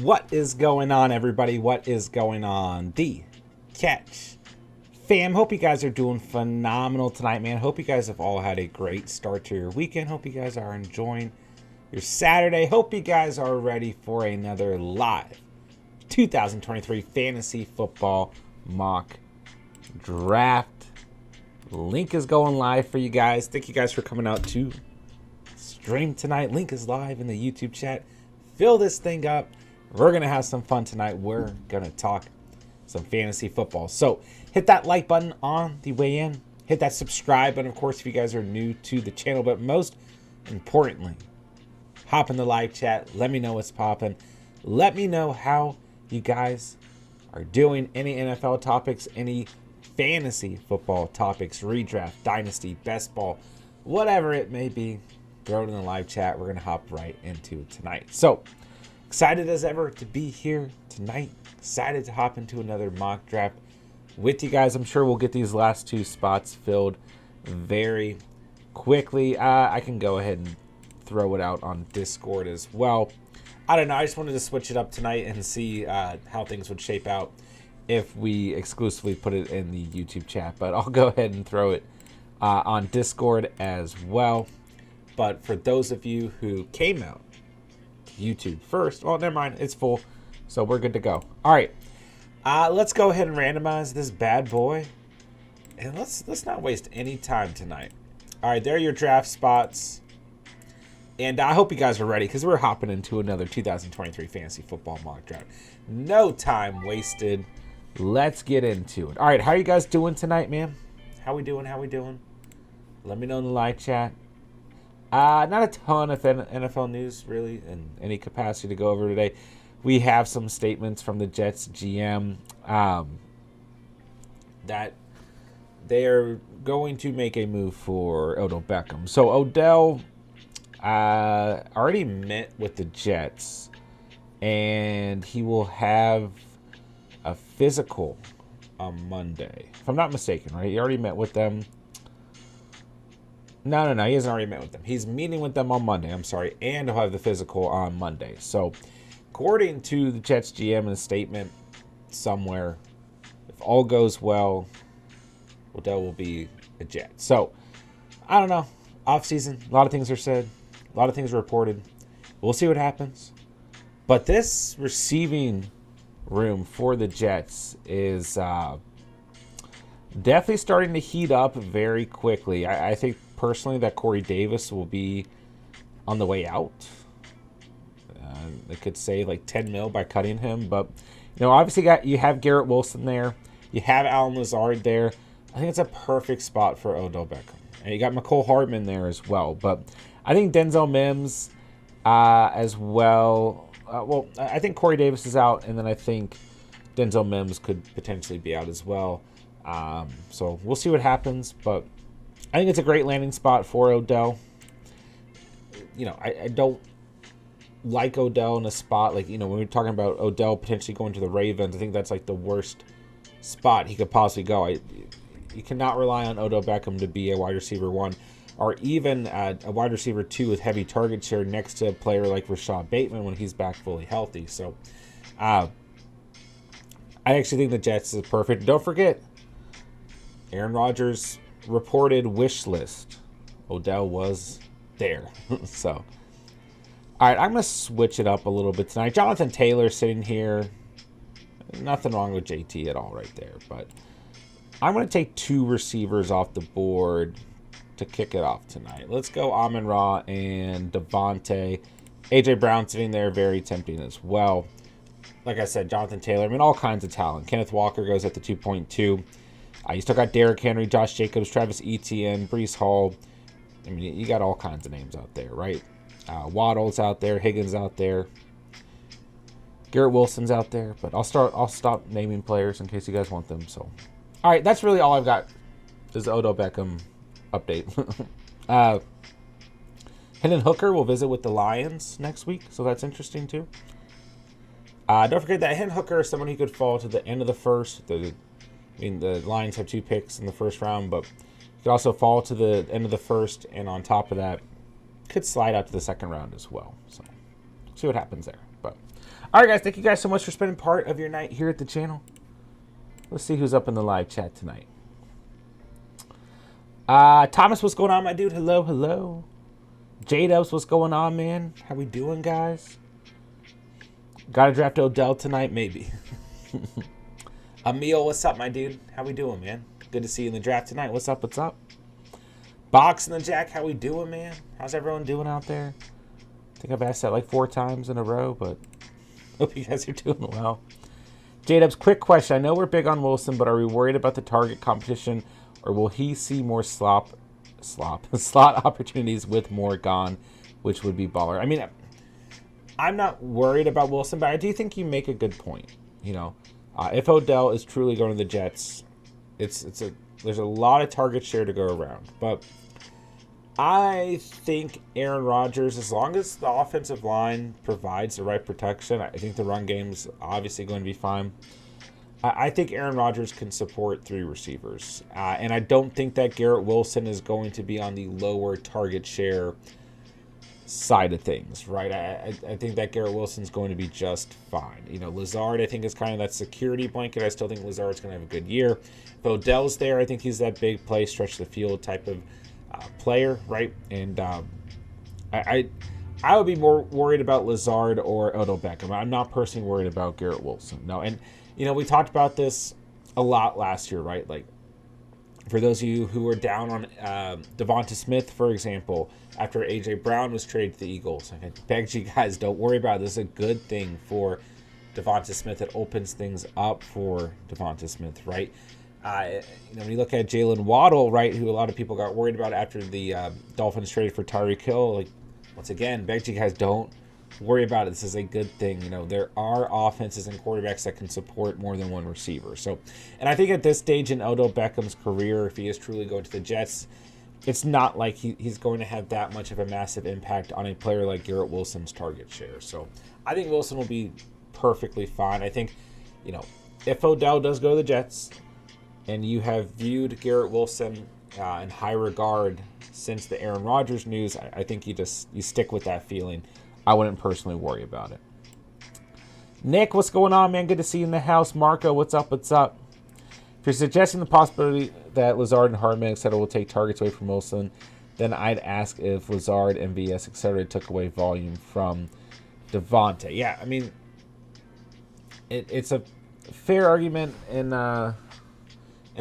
What is going on, everybody? What is going on? The Catch fam. Hope you guys are doing phenomenal tonight, man. Hope you guys have all had a great start to your weekend. Hope you guys are enjoying your Saturday. Hope you guys are ready for another live 2023 fantasy football mock draft. Link is going live for you guys. Thank you guys for coming out to stream tonight. Link is live in the YouTube chat. Fill this thing up. We're going to have some fun tonight. We're going to talk some fantasy football. So hit that like button on the way in. Hit that subscribe button, of course, if you guys are new to the channel. But most importantly, hop in the live chat. Let me know what's popping. Let me know how you guys are doing. Any NFL topics, any fantasy football topics, redraft, dynasty, best ball, whatever it may be, throw it in the live chat. We're going to hop right into it tonight. So excited as ever to be here tonight. Excited to hop into another mock draft with you guys. I'm sure we'll get these last two spots filled very quickly. I can go ahead and throw it out on Discord as well. I don't know. I just wanted to switch it up tonight and see how things would shape out if we exclusively put it in the YouTube chat. But I'll go ahead and throw it on Discord as well. But for those of you who came out to YouTube first, well, never mind. It's full. So we're good to go. All right. Let's go ahead and randomize this bad boy. And let's not waste any time tonight. All right. There are your draft spots. And I hope you guys are ready because we're hopping into another 2023 fantasy football mock draft. No time wasted. Let's get into it. All right. How are you guys doing tonight, man? How we doing? Let me know in the live chat. Not a ton of NFL news, really, in any capacity to go over today. We have some statements from the Jets GM that they are going to make a move for Odell Beckham. So Odell already met with the Jets, and he will have a physical on Monday, if I'm not mistaken, right? He already met with them. No. He hasn't already met with them. He's meeting with them on Monday. I'm sorry. And he'll have the physical on Monday. So, according to the Jets GM in a statement somewhere, if all goes well, Odell will be a Jet. So, I don't know. Off-season, a lot of things are said. A lot of things are reported. We'll see what happens. But this receiving room for the Jets is definitely starting to heat up very quickly. I think personally that Corey Davis will be on the way out. They could save like 10 mil by cutting him, but obviously you have Garrett Wilson there, you have Allen Lazard there. I think it's a perfect spot for Odell Beckham, and you got McCole Hardman there as well. But I think Denzel Mims as well. I think Corey Davis is out, and then I think Denzel Mims could potentially be out as well. So we'll see what happens, but I think it's a great landing spot for Odell. I don't like Odell in a spot like, when we're talking about Odell potentially going to the Ravens, I think that's like the worst spot he could possibly go. You cannot rely on Odell Beckham to be a wide receiver 1 or even a wide receiver 2 with heavy target share next to a player like Rashad Bateman when he's back fully healthy. So I actually think the Jets is perfect. Don't forget, Aaron Rodgers reported wish list. Odell was there. So, all right, I'm going to switch it up a little bit tonight. Jonathan Taylor sitting here. Nothing wrong with JT at all right there. But I'm going to take 2 receivers off the board to kick it off tonight. Let's go Amon-Ra and Devontae. A.J. Brown sitting there, very tempting as well. Like I said, Jonathan Taylor, all kinds of talent. Kenneth Walker goes at the 2.2. You still got Derrick Henry, Josh Jacobs, Travis Etienne, Breece Hall. You got all kinds of names out there, right? Waddle's out there, Higgins out there, Garrett Wilson's out there. But I'll stop naming players in case you guys want them. So, all right, that's really all I've got. This is Odell Beckham update. Hendon Hooker will visit with the Lions next week, so that's interesting too. Don't forget that Hendon Hooker is someone who could fall to the end of the first. The Lions have 2 picks in the first round, but he could also fall to the end of the first, and on top of that, could slide out to the second round as well. So, see what happens there. But All right, guys. Thank you guys so much for spending part of your night here at the channel. Let's see who's up in the live chat tonight. Thomas, what's going on, my dude? Hello, hello. J-Dubs, what's going on, man? How we doing, guys? Gotta draft Odell tonight? Maybe. Emil, what's up, my dude? How we doing, man? Good to see you in the draft tonight. What's up, what's up? Box and the Jack, how we doing, man? How's everyone doing out there? I think I've asked that like 4 times in a row, but hope you guys are doing well. J-Dubs, quick question. I know we're big on Wilson, but are we worried about the target competition, or will he see more slot opportunities with more gone, which would be baller? I mean, I'm not worried about Wilson, but I do think you make a good point. You know, if Odell is truly going to the Jets, there's a lot of target share to go around. But I think Aaron Rodgers, as long as the offensive line provides the right protection, I think the run game's obviously going to be fine. I think Aaron Rodgers can support 3 receivers. And I don't think that Garrett Wilson is going to be on the lower target share side of things, right? I think that Garrett Wilson's going to be just fine. You know, Lazard, I think, is kind of that security blanket. I still think Lazard's going to have a good year. If Odell's there, I think he's that big play, stretch the field type of player, right? And I would be more worried about Lazard or Odell Beckham. I'm not personally worried about Garrett Wilson. No, and, you know, we talked about this a lot last year, right? Like, for those of you who were down on Devonta Smith, for example, after A.J. Brown was traded to the Eagles, I begged you guys, don't worry about it. This is a good thing for Devonta Smith. It opens things up for Devonta Smith, right? You know, when you look at Jalen Waddle, right, who a lot of people got worried about after the Dolphins traded for Tyreek Hill, like, once again, begged you guys, don't worry about it. This is a good thing. You know, there are offenses and quarterbacks that can support more than one receiver. So, and I think at this stage in Odell Beckham's career, if he is truly going to the Jets, it's not like he's going to have that much of a massive impact on a player like Garrett Wilson's target share. So I think Wilson will be perfectly fine. I think, you know, if Odell does go to the Jets and you have viewed Garrett Wilson in high regard since the Aaron Rodgers news, I think you stick with that feeling. I wouldn't personally worry about it. Nick, what's going on, man? Good to see you in the house. Marco, what's up? What's up? If you're suggesting the possibility that Lazard and Hardman, etc., will take targets away from Wilson, then I'd ask if Lazard, MVS, etc., took away volume from Devonta. Yeah, I mean, it's a fair argument in a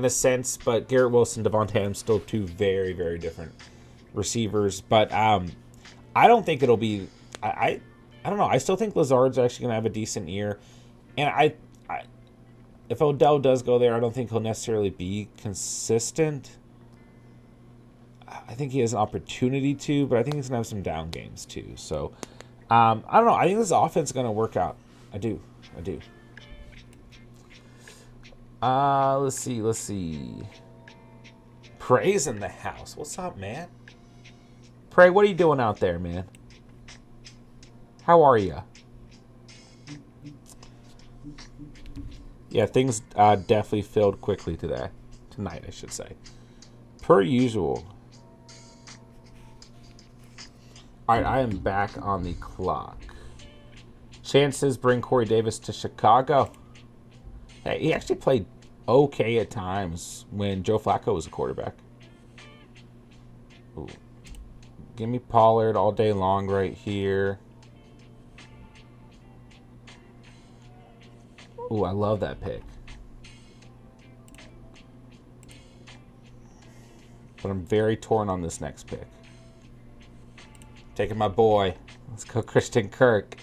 sense, but Garrett Wilson, Devonta Adams, still 2 very, very different receivers. But I don't think it'll be. I don't know. I still think Lazard's actually going to have a decent year. And if Odell does go there, I don't think he'll necessarily be consistent. I think he has an opportunity to, but I think he's going to have some down games too. So, I don't know. I think this offense is going to work out. I do. Let's see. Pray's in the house. What's up, man? Pray, what are you doing out there, man? How are you? Yeah, things definitely filled quickly tonight, I should say. Per usual. All right, I am back on the clock. Chances bring Corey Davis to Chicago. Hey, he actually played okay at times when Joe Flacco was a quarterback. Ooh. Give me Pollard all day long right here. Ooh, I love that pick. But I'm very torn on this next pick. Taking my boy. Let's go Christian Kirk.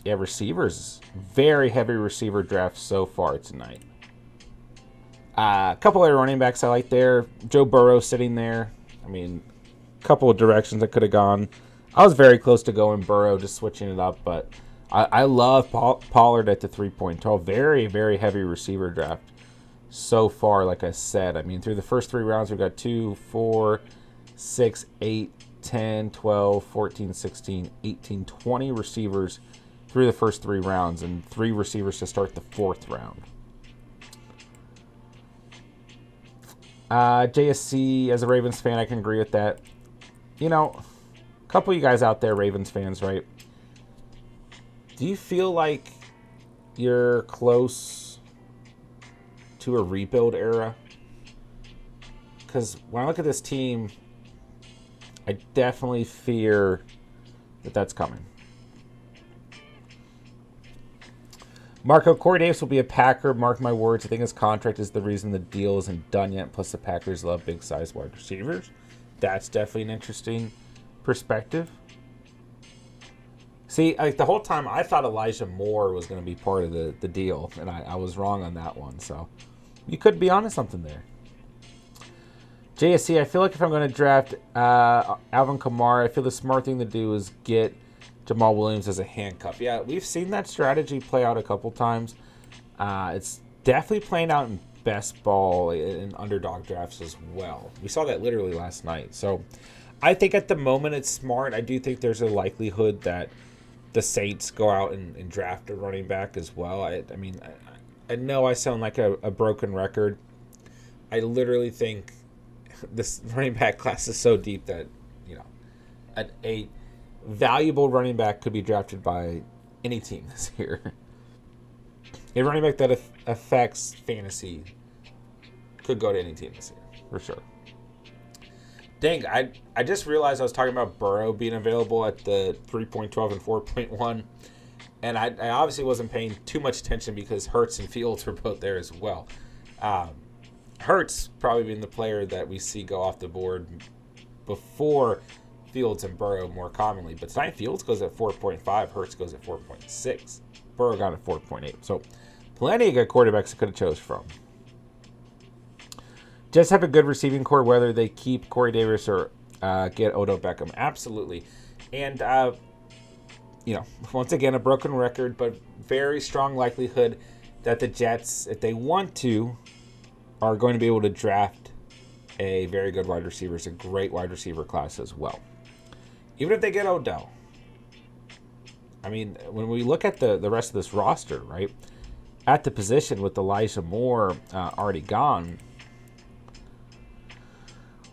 Yeah, receivers. Very heavy receiver draft so far tonight. A couple of running backs I like there. Joe Burrow sitting there. I mean, a couple of directions I could have gone. I was very close to going Burrow, just switching it up. But I love Pollard at the 3.12. Very, very heavy receiver draft so far, like I said. I mean, through the first 3 rounds, we've got 2, 4, 6, 8, 10, 12, 14, 16, 18, 20 receivers through the first 3 rounds, and 3 receivers to start the 4th round. JSC, as a Ravens fan, I can agree with that. You know, couple of you guys out there, Ravens fans, right? Do you feel like you're close to a rebuild era? Because when I look at this team, I definitely fear that that's coming. Marco, Corey Davis will be a Packer. Mark my words. I think his contract is the reason the deal isn't done yet. Plus, the Packers love big-sized wide receivers. That's definitely an interesting perspective. See, like the whole time, I thought Elijah Moore was going to be part of the deal, and I was wrong on that one. So, you could be onto something there. JSC, I feel like if I'm going to draft Alvin Kamara, I feel the smart thing to do is get Jamal Williams as a handcuff. Yeah, we've seen that strategy play out a couple times. It's definitely playing out in best ball in underdog drafts as well. We saw that literally last night. So I think at the moment it's smart. I do think there's a likelihood that the Saints go out and draft a running back as well. I mean, I know I sound like a broken record. I literally think this running back class is so deep that, you know, a valuable running back could be drafted by any team this year. A running back that affects fantasy could go to any team this year, for sure. Dang, I just realized I was talking about Burrow being available at the 3.12 and 4.1, and I obviously wasn't paying too much attention because Hurts and Fields were both there as well. Hurts probably being the player that we see go off the board before Fields and Burrow more commonly. But tonight, Fields goes at 4.5. Hurts goes at 4.6. Burrow got at 4.8. So plenty of good quarterbacks I could have chose from. Just have a good receiving core, whether they keep Corey Davis or get Odell Beckham. Absolutely. And, you know, once again, a broken record, but very strong likelihood that the Jets, if they want to, are going to be able to draft a very good wide receiver. It's a great wide receiver class as well. Even if they get Odell. I mean, when we look at the rest of this roster, right, at the position with Elijah Moore already gone,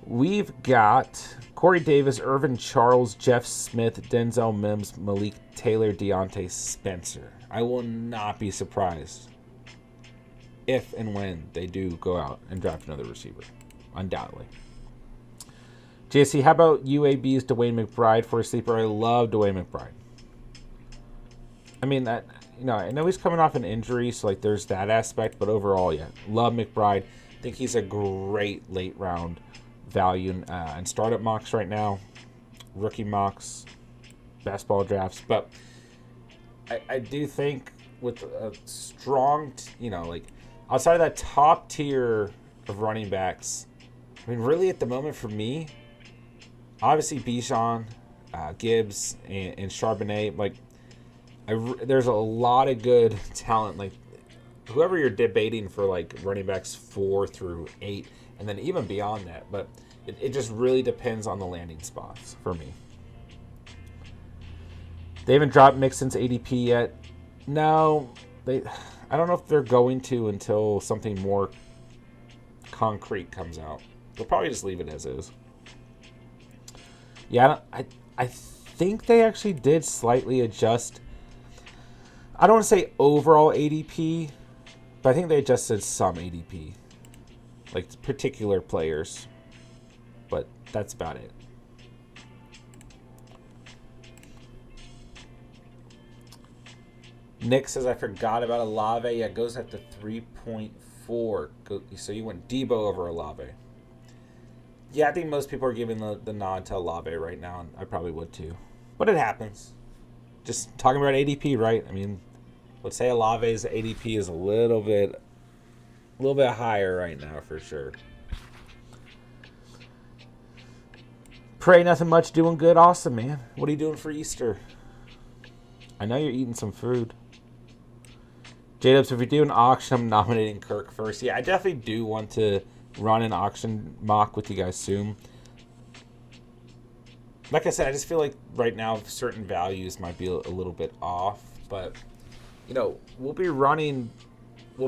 we've got Corey Davis, Irvin Charles, Jeff Smith, Denzel Mims, Malik Taylor, Deontay Spencer. I will not be surprised if and when they do go out and draft another receiver. Undoubtedly. JC, how about UAB's Dwayne McBride for a sleeper? I love Dwayne McBride. I mean, that, you know, I know he's coming off an injury, so like there's that aspect, but overall, yeah, love McBride. I think he's a great late round value in startup mocks right now, rookie mocks, best ball drafts. But I do think with a strong, you know, like outside of that top tier of running backs, I mean, really at the moment for me, obviously Bijan, Gibbs, and Charbonnet, like there's a lot of good talent. Like whoever you're debating for, like running backs 4 through 8, and then even beyond that. But it just really depends on the landing spots for me. They haven't dropped Mixon's ADP yet. No, I don't know if they're going to until something more concrete comes out. They'll probably just leave it as is. Yeah, I think they actually did slightly adjust. I don't want to say overall ADP, but I think they adjusted some ADP, like particular players. But that's about it. Nick says, I forgot about Olave. Yeah, it goes at the 3.4. So you went Debo over Olave. Yeah, I think most people are giving the nod to Olave right now, and I probably would too. But it happens. Just talking about ADP, right? I mean, let's say Olave's ADP is a little bit higher right now for sure. Pray nothing much, doing good, awesome, man. What are you doing for Easter? I know you're eating some food. J-Dubs, if you're doing auction, I'm nominating Kirk first. Yeah, I definitely do want to run an auction mock with you guys soon. Like I said, I just feel like right now certain values might be a little bit off. But, you know, we'll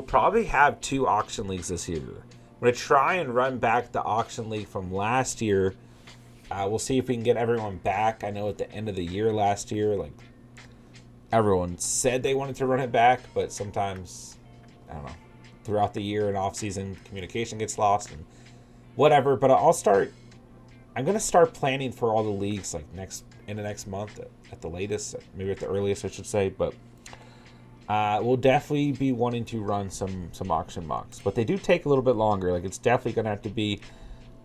probably have 2 auction leagues this year. I'm going to try and run back the auction league from last year We'll see if we can get everyone back. I know at the end of the year last year, like, everyone said they wanted to run it back, but sometimes, I don't know, throughout the year and off-season, communication gets lost and whatever. But I'm going to start planning for all the leagues like in the next month at the latest, maybe at the earliest, I should say. But we'll definitely be wanting to run some auction mocks. But they do take a little bit longer. Like, it's definitely going to have to be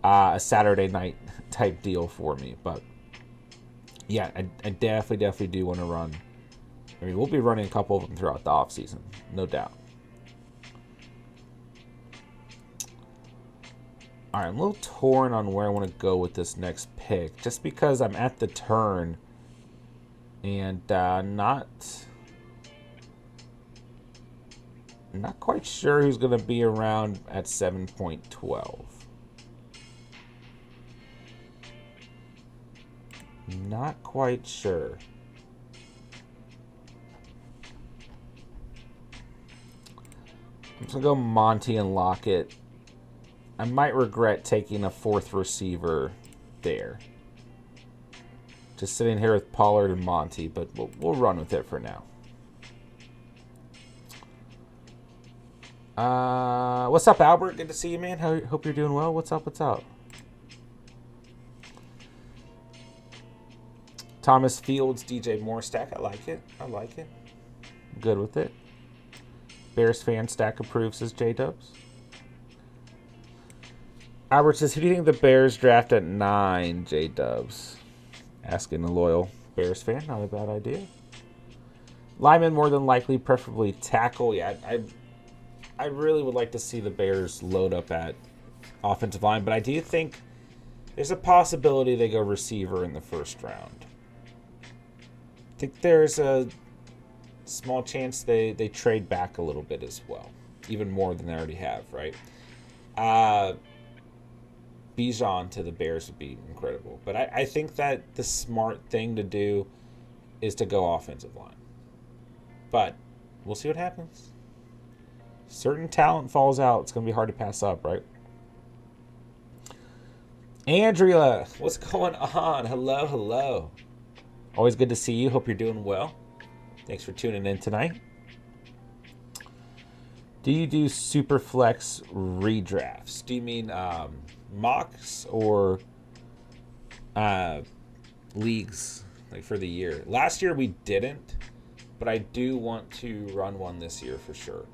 a Saturday night type deal for me. But yeah, I definitely do want to run. I mean, we'll be running a couple of them throughout the off season, no doubt. All right, I'm a little torn on where I want to go with this next pick, just because I'm at the turn and not quite sure who's going to be around at 7.12. Not quite sure. I'm just going to go Monty and Lockett. I might regret taking a fourth receiver there. Just sitting here with Pollard and Monty, but we'll run with it for now. What's up, Albert? Good to see you, man. Hope you're doing well. What's up? Thomas Fields, DJ Moore stack. I like it. Good with it. Bears fan stack approves, says J-Dubs. Albert says, who do you think the Bears draft at 9, J-Dubs? Asking a loyal Bears fan. Not a bad idea. Lineman more than likely, preferably tackle. Yeah, I really would like to see the Bears load up at offensive line, but I do think there's a possibility they go receiver in the first round. I think there's a small chance they trade back a little bit as well, even more than they already have, right? Bijan to the Bears would be incredible, but I think that the smart thing to do is to go offensive line. But we'll see what happens. Certain talent falls out. It's going to be hard to pass up, right? Andrea, what's going on? Hello. Always good to see you. Hope you're doing well. Thanks for tuning in tonight. Do you do Superflex redrafts? Do you mean mocks or leagues, like for the year? Last year we didn't, but I do want to run one this year for sure.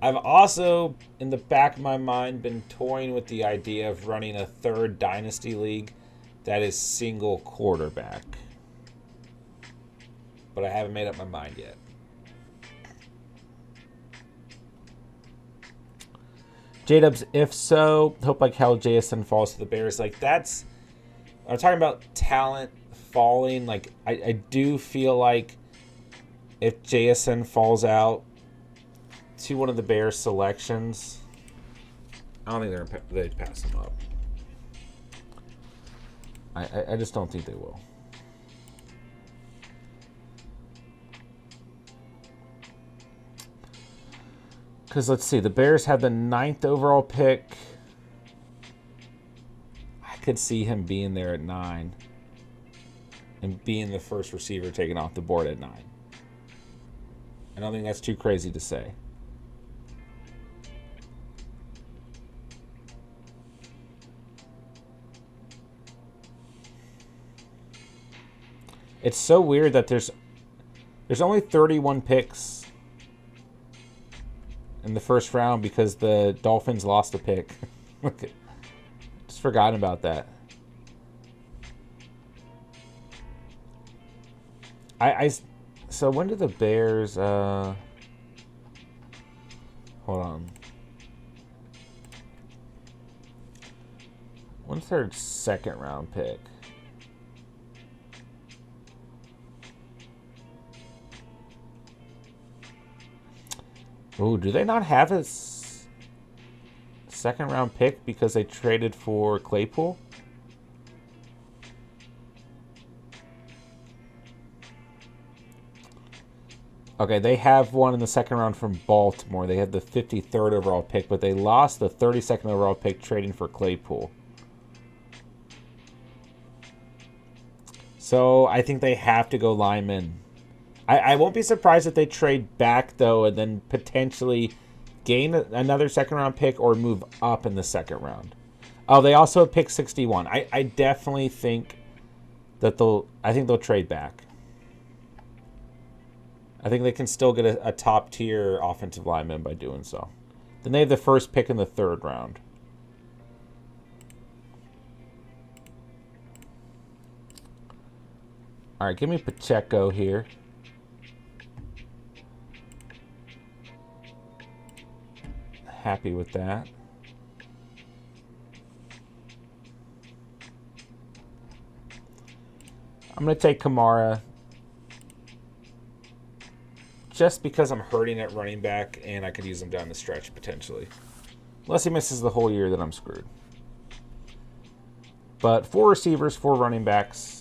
I've also, in the back of my mind, been toying with the idea of running a third dynasty league that is single quarterback. But I haven't made up my mind yet. J-Dubs, if so, hope like how JSN falls to the Bears. Like, that's... I'm talking about talent falling. Like, I do feel like if JSN falls out to one of the Bears selections, I don't think they'd pass him up. I just don't think they will. Because let's see, the Bears have the 9th overall pick. I could see him being there at 9 and being the first receiver taken off the board at 9. I don't think that's too crazy to say. It's so weird that there's only 31 picks in the first round because the Dolphins lost a pick. Just forgotten about that. So when did the Bears hold on. When's their second round pick? Oh, do they not have a second round pick because they traded for Claypool? Okay, they have one in the second round from Baltimore. They had the 53rd overall pick, but they lost the 32nd overall pick trading for Claypool. So I think they have to go lineman. I won't be surprised if they trade back, though, and then potentially gain another second-round pick or move up in the second round. Oh, they also have pick 61. I definitely think that they'll trade back. I think they can still get a top-tier offensive lineman by doing so. Then they have the first pick in the third round. All right, give me Pacheco here. Happy with that. I'm going to take Kamara just because I'm hurting at running back and I could use him down the stretch potentially. Unless he misses the whole year, then I'm screwed. But 4 receivers, 4 running backs.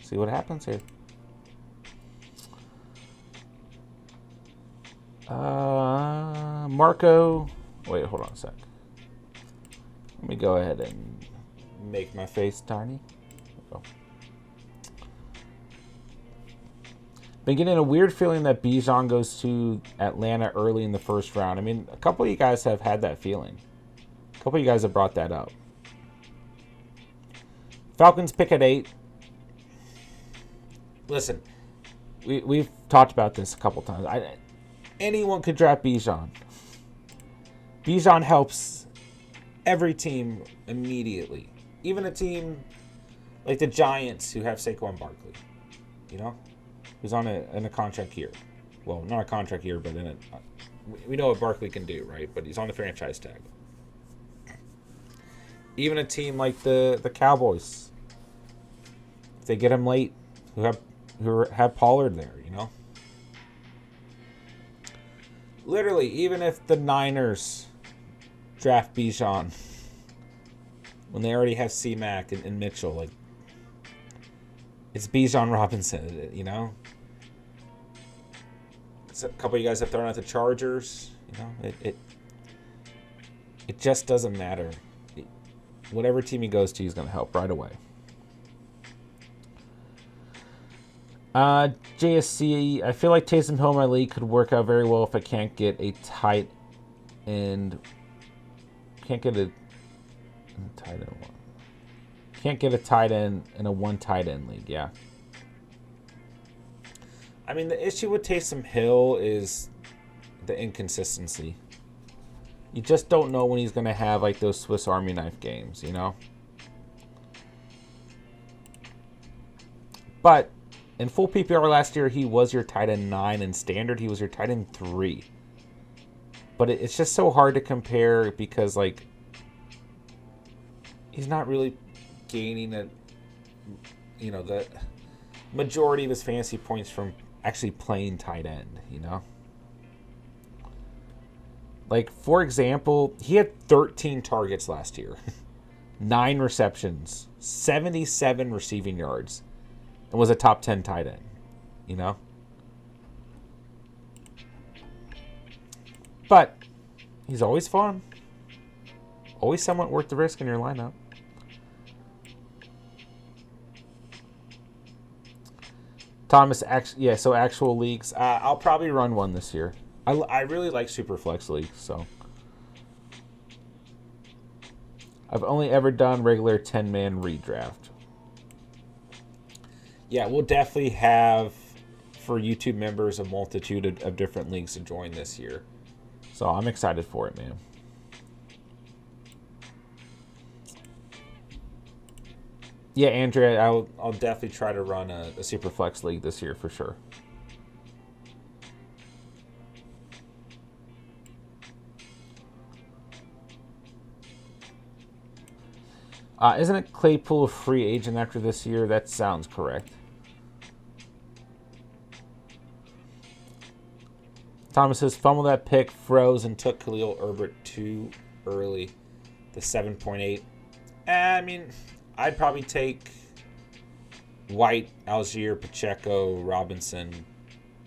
See what happens here. Marco. Wait, hold on a sec. Let me go ahead and make my face tiny. Oh. Been getting a weird feeling that Bijan goes to Atlanta early in the first round. I mean, a couple of you guys have had that feeling. A couple of you guys have brought that up. Falcons pick at 8. Listen, we've talked about this a couple times. Anyone could draft Bijan. Bijan helps every team immediately. Even a team like the Giants who have Saquon Barkley, you know, who's on in a contract year. Well, not a contract year, but we know what Barkley can do, right? But he's on the franchise tag. Even a team like the Cowboys, if they get him late, who have Pollard there, you know. Literally, even if the Niners draft Bijan when they already have C-Mac and Mitchell, like, it's Bijan Robinson, you know. A couple of you guys have thrown out the Chargers, you know. It just doesn't matter. Whatever team he goes to, he's going to help right away. JSC, I feel like Taysom Hill in my league could work out very well if I can't get a tight end. Can't get a tight end in a one tight end league. Yeah. I mean, the issue with Taysom Hill is the inconsistency. You just don't know when he's going to have like those Swiss Army knife games, you know? But in full PPR last year, he was your tight end 9. In standard, he was your tight end 3. But it's just so hard to compare because, like, he's not really gaining the majority of his fantasy points from actually playing tight end, you know? Like, for example, he had 13 targets last year, 9 receptions, 77 receiving yards, and was a top 10 tight end, you know? But he's always fun. Always somewhat worth the risk in your lineup. Thomas, so actual leagues. I'll probably run one this year. I really like Superflex leagues, so. I've only ever done regular 10-man redraft. Yeah, we'll definitely have, for YouTube members, a multitude of different leagues to join this year. So I'm excited for it, man. Yeah, Andrea, I'll definitely try to run a Superflex league this year for sure. Isn't it Claypool a free agent after this year? That sounds correct. Thomas says, fumbled that pick, froze, and took Khalil Herbert too early. The 7.8. I mean, I'd probably take White, Algier, Pacheco, Robinson,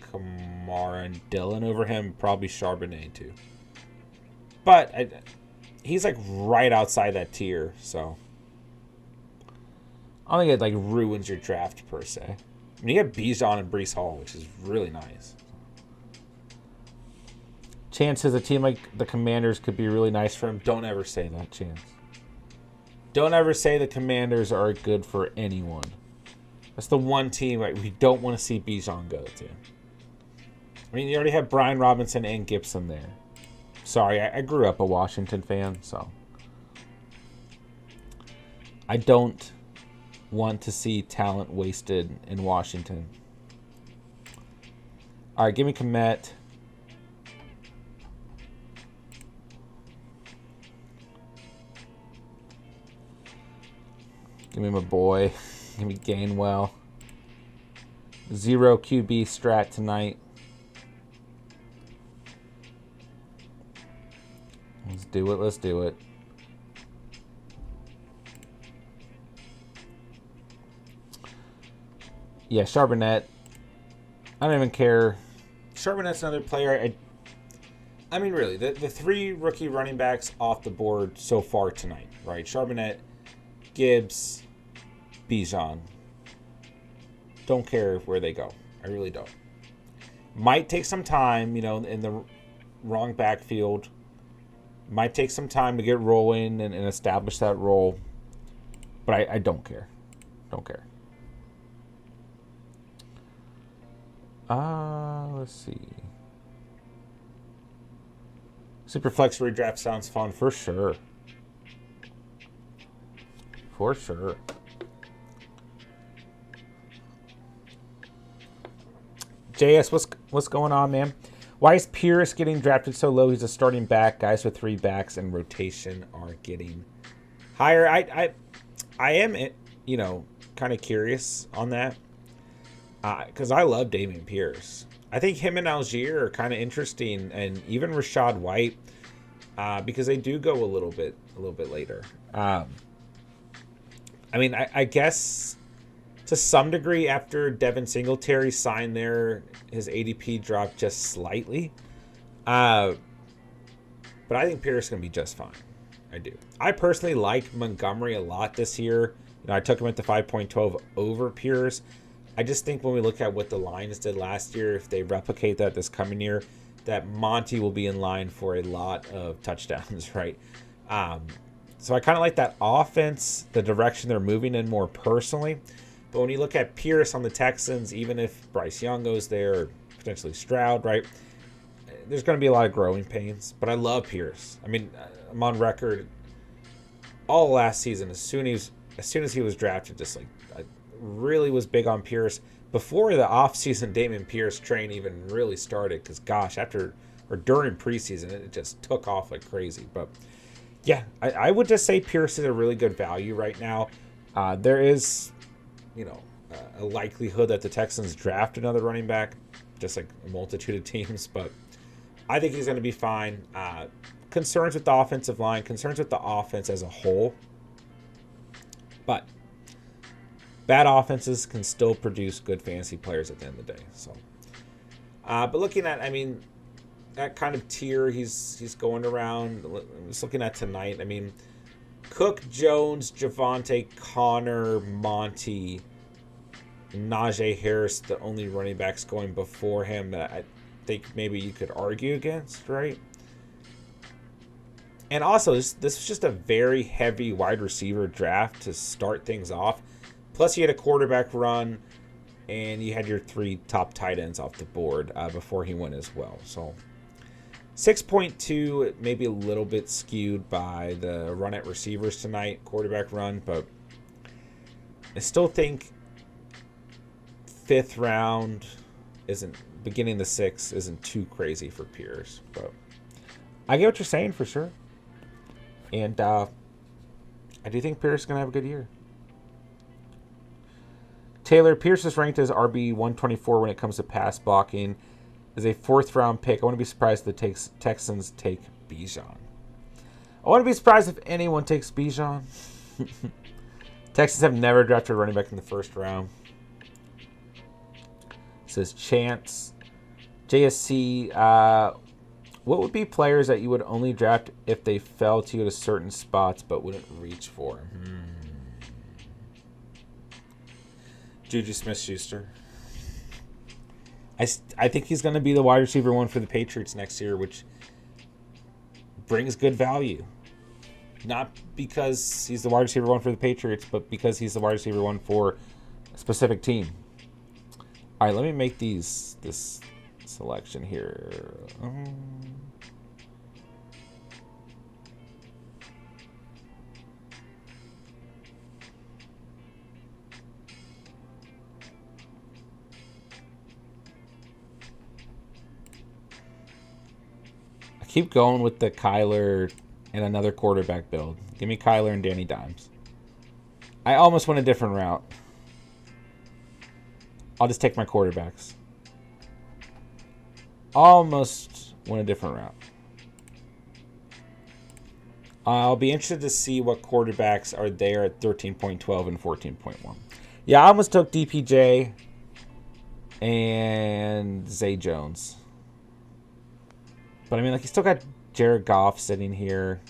Kamara, and Dillon over him. Probably Charbonnet too. But he's like right outside that tier, so I don't think it like ruins your draft per se. I mean, you have Bijan and Breece Hall, which is really nice. Chance says a team like the Commanders could be really nice for him. Don't ever say that, Chance. Don't ever say the Commanders are good for anyone. That's the one team we don't want to see Bijan go to. I mean, you already have Brian Robinson and Gibson there. Sorry, I grew up a Washington fan, so I don't want to see talent wasted in Washington. All right, give me Komet. Give me my boy. Give me Gainwell. 0 QB strat tonight. Let's do it. Let's do it. Yeah, Charbonnet. I don't even care. Charbonnet's another player. I mean, really, the 3 rookie running backs off the board so far tonight, right? Charbonnet, Gibbs, Bijan. Don't care where they go. I really don't. Might take some time, in the wrong backfield. Might take some time to get rolling and establish that role. But I don't care. Don't care. Let's see. Superflex redraft sounds fun for sure. For sure. JS, what's going on, man? Why is Pierce getting drafted so low? He's a starting back. Guys with 3 backs and rotation are getting higher. I am, kind of curious on that. Because I love Dameon Pierce. I think him and Algier are kind of interesting, and even Rashad White, because they do go a little bit later. I mean, I guess to some degree after Devin Singletary signed there, his ADP dropped just slightly. But I think Pierce is going to be just fine. I do. I personally like Montgomery a lot this year. I took him at the 5.12 over Pierce. I just think when we look at what the Lions did last year, if they replicate that this coming year, that Monty will be in line for a lot of touchdowns, right? So I kind of like that offense, the direction they're moving in more personally. But when you look at Pierce on the Texans, even if Bryce Young goes there, or potentially Stroud, right, there's going to be a lot of growing pains. But I love Pierce. I mean, I'm on record all last season, as soon as he was drafted, just like I really was big on Pierce before the offseason Dameon Pierce train even really started, because gosh, during preseason it just took off like crazy. But yeah, I would just say Pierce is a really good value right now. There is a likelihood that the Texans draft another running back, just like a multitude of teams, but I think he's going to be fine. Concerns with the offensive line, concerns with the offense as a whole, but bad offenses can still produce good fantasy players at the end of the day. So, but looking at, that kind of tier he's going around. Just looking at tonight, Cook, Jones, Javonte, Connor, Monty, Najee Harris, the only running backs going before him that I think maybe you could argue against, right? And also, this was just a very heavy wide receiver draft to start things off. Plus, you had a quarterback run, and you had your 3 top tight ends off the board before he went as well. So, 6.2, maybe a little bit skewed by the run at receivers tonight, quarterback run, but I still think 5th round beginning the 6th isn't too crazy for Pierce. But I get what you're saying for sure. And I do think Pierce is going to have a good year. Taylor, Pierce is ranked as RB 124 when it comes to pass blocking. Is a 4th round pick. I wouldn't be surprised if the Texans take Bijan. I wouldn't be surprised if anyone takes Bijan. Texans have never drafted a running back in the 1st round. Says Chance. JSC, what would be players that you would only draft if they fell to you at certain spots but wouldn't reach for? Juju Smith-Schuster. I think he's going to be the wide receiver 1 for the Patriots next year, which brings good value. Not because he's the wide receiver 1 for the Patriots, but because he's the wide receiver 1 for a specific team. All right, let me make this selection here. I keep going with the Kyler and another quarterback build. Give me Kyler and Danny Dimes. I almost went a different route. I'll just take my quarterbacks. Almost went a different route. I'll be interested to see what quarterbacks are there at 13.12 and 14.1. Yeah, I almost took DPJ and Zay Jones. But I mean, like, you still got Jared Goff sitting here.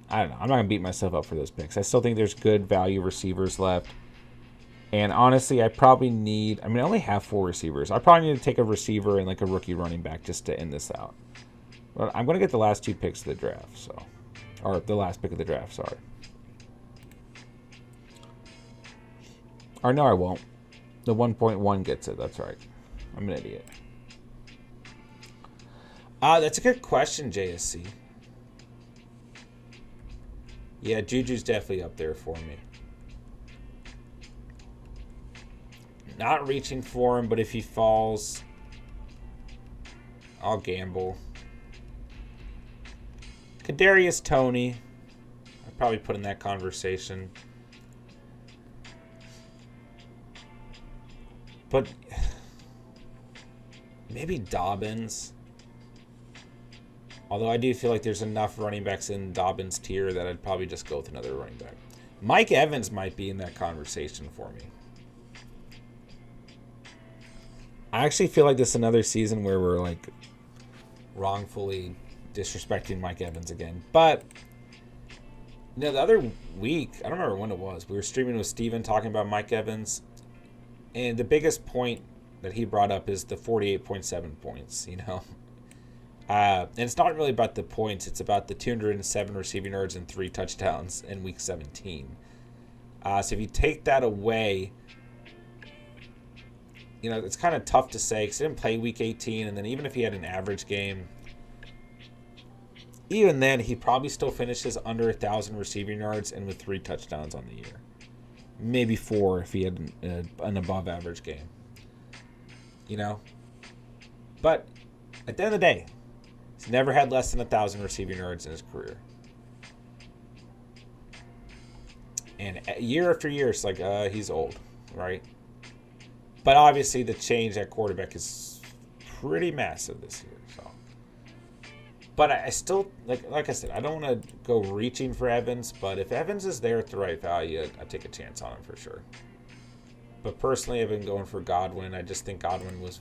I don't know. I'm not going to beat myself up for those picks. I still think there's good value receivers left. And honestly, I probably need... I mean, I only have 4 receivers. I probably need to take a receiver and like a rookie running back just to end this out. But I'm going to get the last 2 picks of the draft, so... Or the last pick of the draft, sorry. Or no, I won't. The 1.1 gets it. That's right. I'm an idiot. That's a good question, JSC. Yeah, Juju's definitely up there for me. Not reaching for him, but if he falls, I'll gamble. Kadarius Toney, I'd probably put in that conversation. But maybe Dobbins. Although I do feel like there's enough running backs in Dobbins' tier that I'd probably just go with another running back. Mike Evans might be in that conversation for me. I actually feel like this is another season where we're like wrongfully disrespecting Mike Evans again. But you know, the other week, I don't remember when it was, we were streaming with Steven talking about Mike Evans. And the biggest point that he brought up is the 48.7 points, you know. And it's not really about the points. It's about the 207 receiving yards and 3 touchdowns in Week 17. So if you take that away, you know, it's kind of tough to say because he didn't play Week 18. And then even if he had an average game, even then, he probably still finishes under 1,000 receiving yards and with 3 touchdowns on the year. Maybe 4 if he had an above-average game. You know? But at the end of the day, he's never had less than 1,000 receiving yards in his career. And year after year, it's like, he's old, right? But obviously, the change at quarterback is pretty massive this year. So, but I still, like I said, I don't want to go reaching for Evans. But if Evans is there at the right value, I'd take a chance on him for sure. But personally, I've been going for Godwin. I just think Godwin was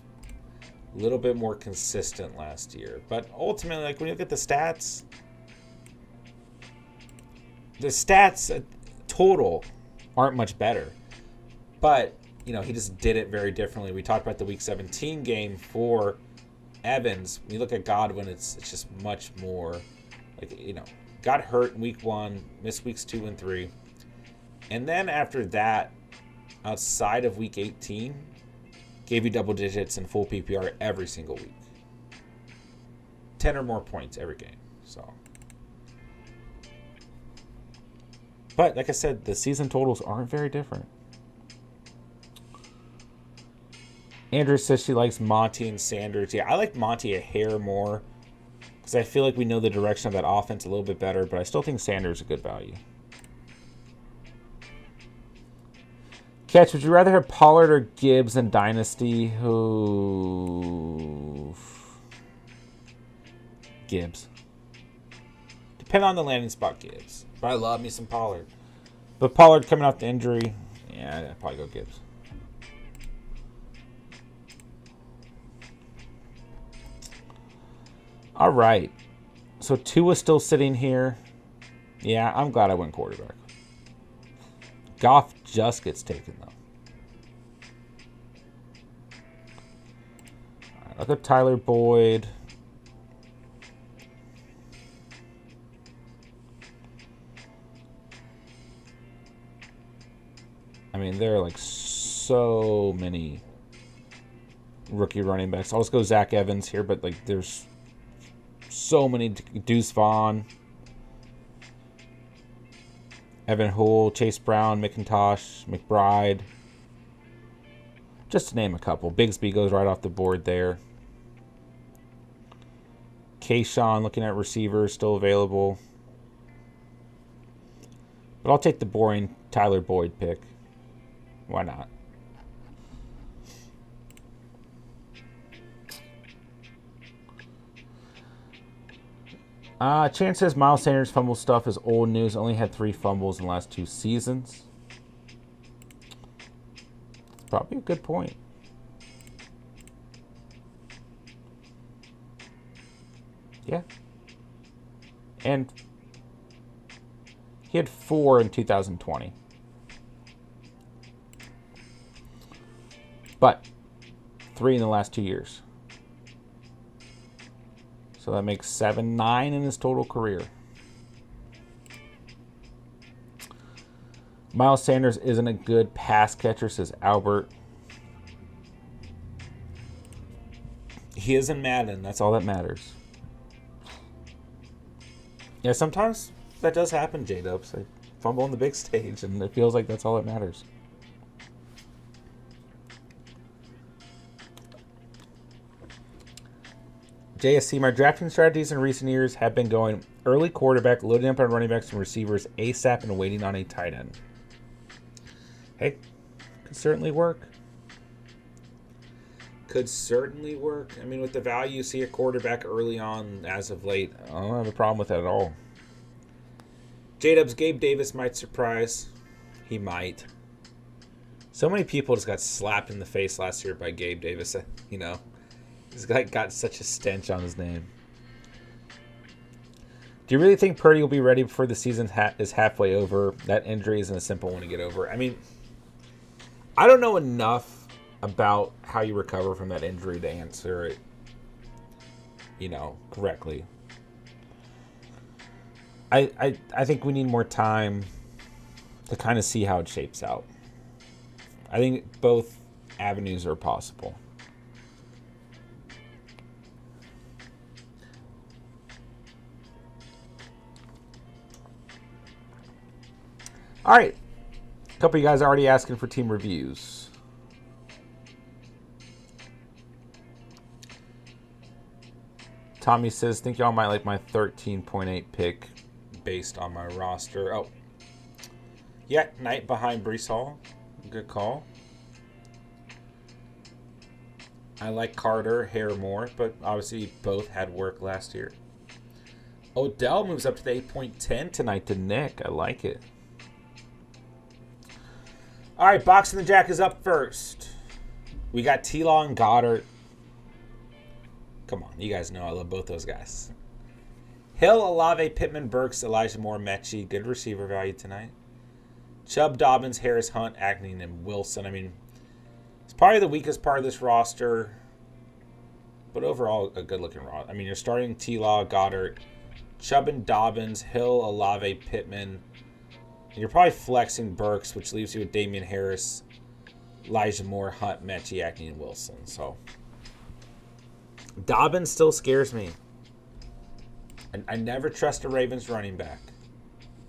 a little bit more consistent last year. But ultimately, like when you look at the stats total aren't much better. But, you know, he just did it very differently. We talked about the Week 17 game for Evans. When you look at Godwin, it's just much more, like, you know, got hurt in Week 1, missed Weeks 2 and 3. And then after that, outside of Week 18, gave you double digits in full PPR every single week. 10 or more points every game. So, but like I said, the season totals aren't very different. Andrew says she likes Monty and Sanders. Yeah, I like Monty a hair more because I feel like we know the direction of that offense a little bit better, but I still think Sanders is a good value. Catch, would you rather have Pollard or Gibbs in Dynasty? Who? Gibbs. Depending on the landing spot, Gibbs. But I love me some Pollard. But Pollard coming off the injury, yeah, I'd probably go Gibbs. All right. So Tua's still sitting here. Yeah, I'm glad I went quarterback. Goff just gets taken, though. I'll go Tyler Boyd. I mean, there are like so many rookie running backs. I'll just go Zach Evans here, but like there's so many. Deuce Vaughn, Evan Hull, Chase Brown, McIntosh, McBride. Just to name a couple. Bigsby goes right off the board there. Kayshawn, looking at receivers, still available. But I'll take the boring Tyler Boyd pick. Why not? Chance says Miles Sanders' fumble stuff is old news. Only had 3 fumbles in the last 2 seasons. It's probably a good point. Yeah. And he had 4 in 2020. But 3 in the last 2 years. So that makes 7-9 in his total career. Miles Sanders isn't a good pass catcher, says Albert. He is in Madden. That's all that matters. Yeah, sometimes that does happen, J-Dubs. I fumble on the big stage, and it feels like that's all that matters. JSC, my drafting strategies in recent years have been going early quarterback, loading up on running backs and receivers ASAP, and waiting on a tight end. Hey, could certainly work. Could certainly work. I mean, with the value you see a quarterback early on as of late, I don't have a problem with that at all. J-Dubs, Gabe Davis might surprise. He might. So many people just got slapped in the face last year by Gabe Davis, you know. He's got such a stench on his name. Do you really think Purdy will be ready before the season is halfway over? That injury isn't a simple one to get over. I mean, I don't know enough about how you recover from that injury to answer it, you know, correctly. I think we need more time to kind of see how it shapes out. I think both avenues are possible. All right. A couple of you guys are already asking for team reviews. Tommy says, think y'all might like my 13.8 pick based on my roster. Oh. Yeah, Knight behind Breece Hall. Good call. I like Carter, Hare more, but obviously both had work last year. Odell moves up to the 8.10 tonight to Nick. I like it. All right, Boxing the Jack is up first. We got T-Law and Goddard. Come on, you guys know I love both those guys. Hill, Olave, Pittman, Burks, Elijah Moore, Mechie. Good receiver value tonight. Chubb, Dobbins, Harris, Hunt, Acting, and Wilson. I mean, it's probably the weakest part of this roster, but overall a good-looking roster. I mean, you're starting T-Law, Goddard, Chubb and Dobbins, Hill, Olave, Pittman. And you're probably flexing Burks, which leaves you with Damian Harris, Elijah Moore, Hunt, Mechie, Acting, and Wilson. So Dobbins still scares me. I never trust a Ravens running back.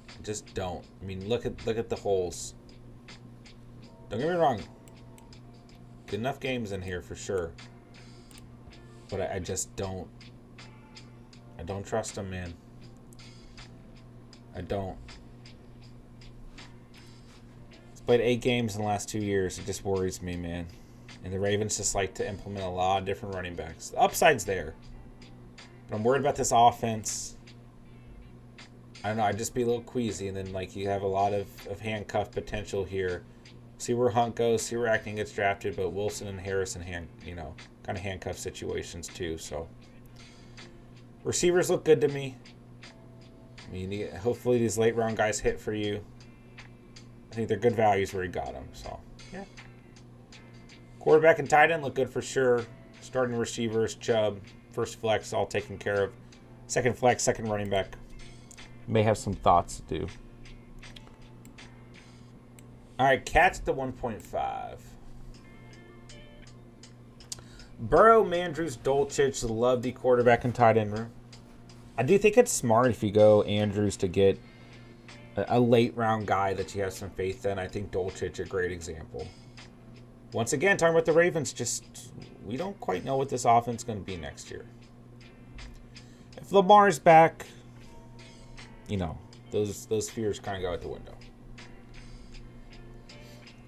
I just don't. I mean, look at the holes. Don't get me wrong. Good enough games in here for sure. But I just don't. I don't trust him, man. I don't. He's played 8 games in the last 2 years. It just worries me, man. And the Ravens just like to implement a lot of different running backs. The upside's there. But I'm worried about this offense. I don't know. I'd just be a little queasy. And then, like, you have a lot of handcuff potential here. See where Hunt goes. See where Acting gets drafted. But Wilson and Harris in kind of handcuff situations too. So receivers look good to me. I mean, hopefully these late round guys hit for you. I think they're good values where you got them. So, yeah. Quarterback and tight end look good for sure. Starting receivers, Chubb. First flex, all taken care of. Second flex, second running back. May have some thoughts to do. All right, Cats at the 1.5. Burrow, Mandrews, Dolchich, love the quarterback and tight end room. I do think it's smart if you go Andrews to get a late round guy that you have some faith in. I think Dolchich a great example. Once again, talking about the Ravens, we don't quite know what this offense is going to be next year. If Lamar's back, those fears kind of go out the window.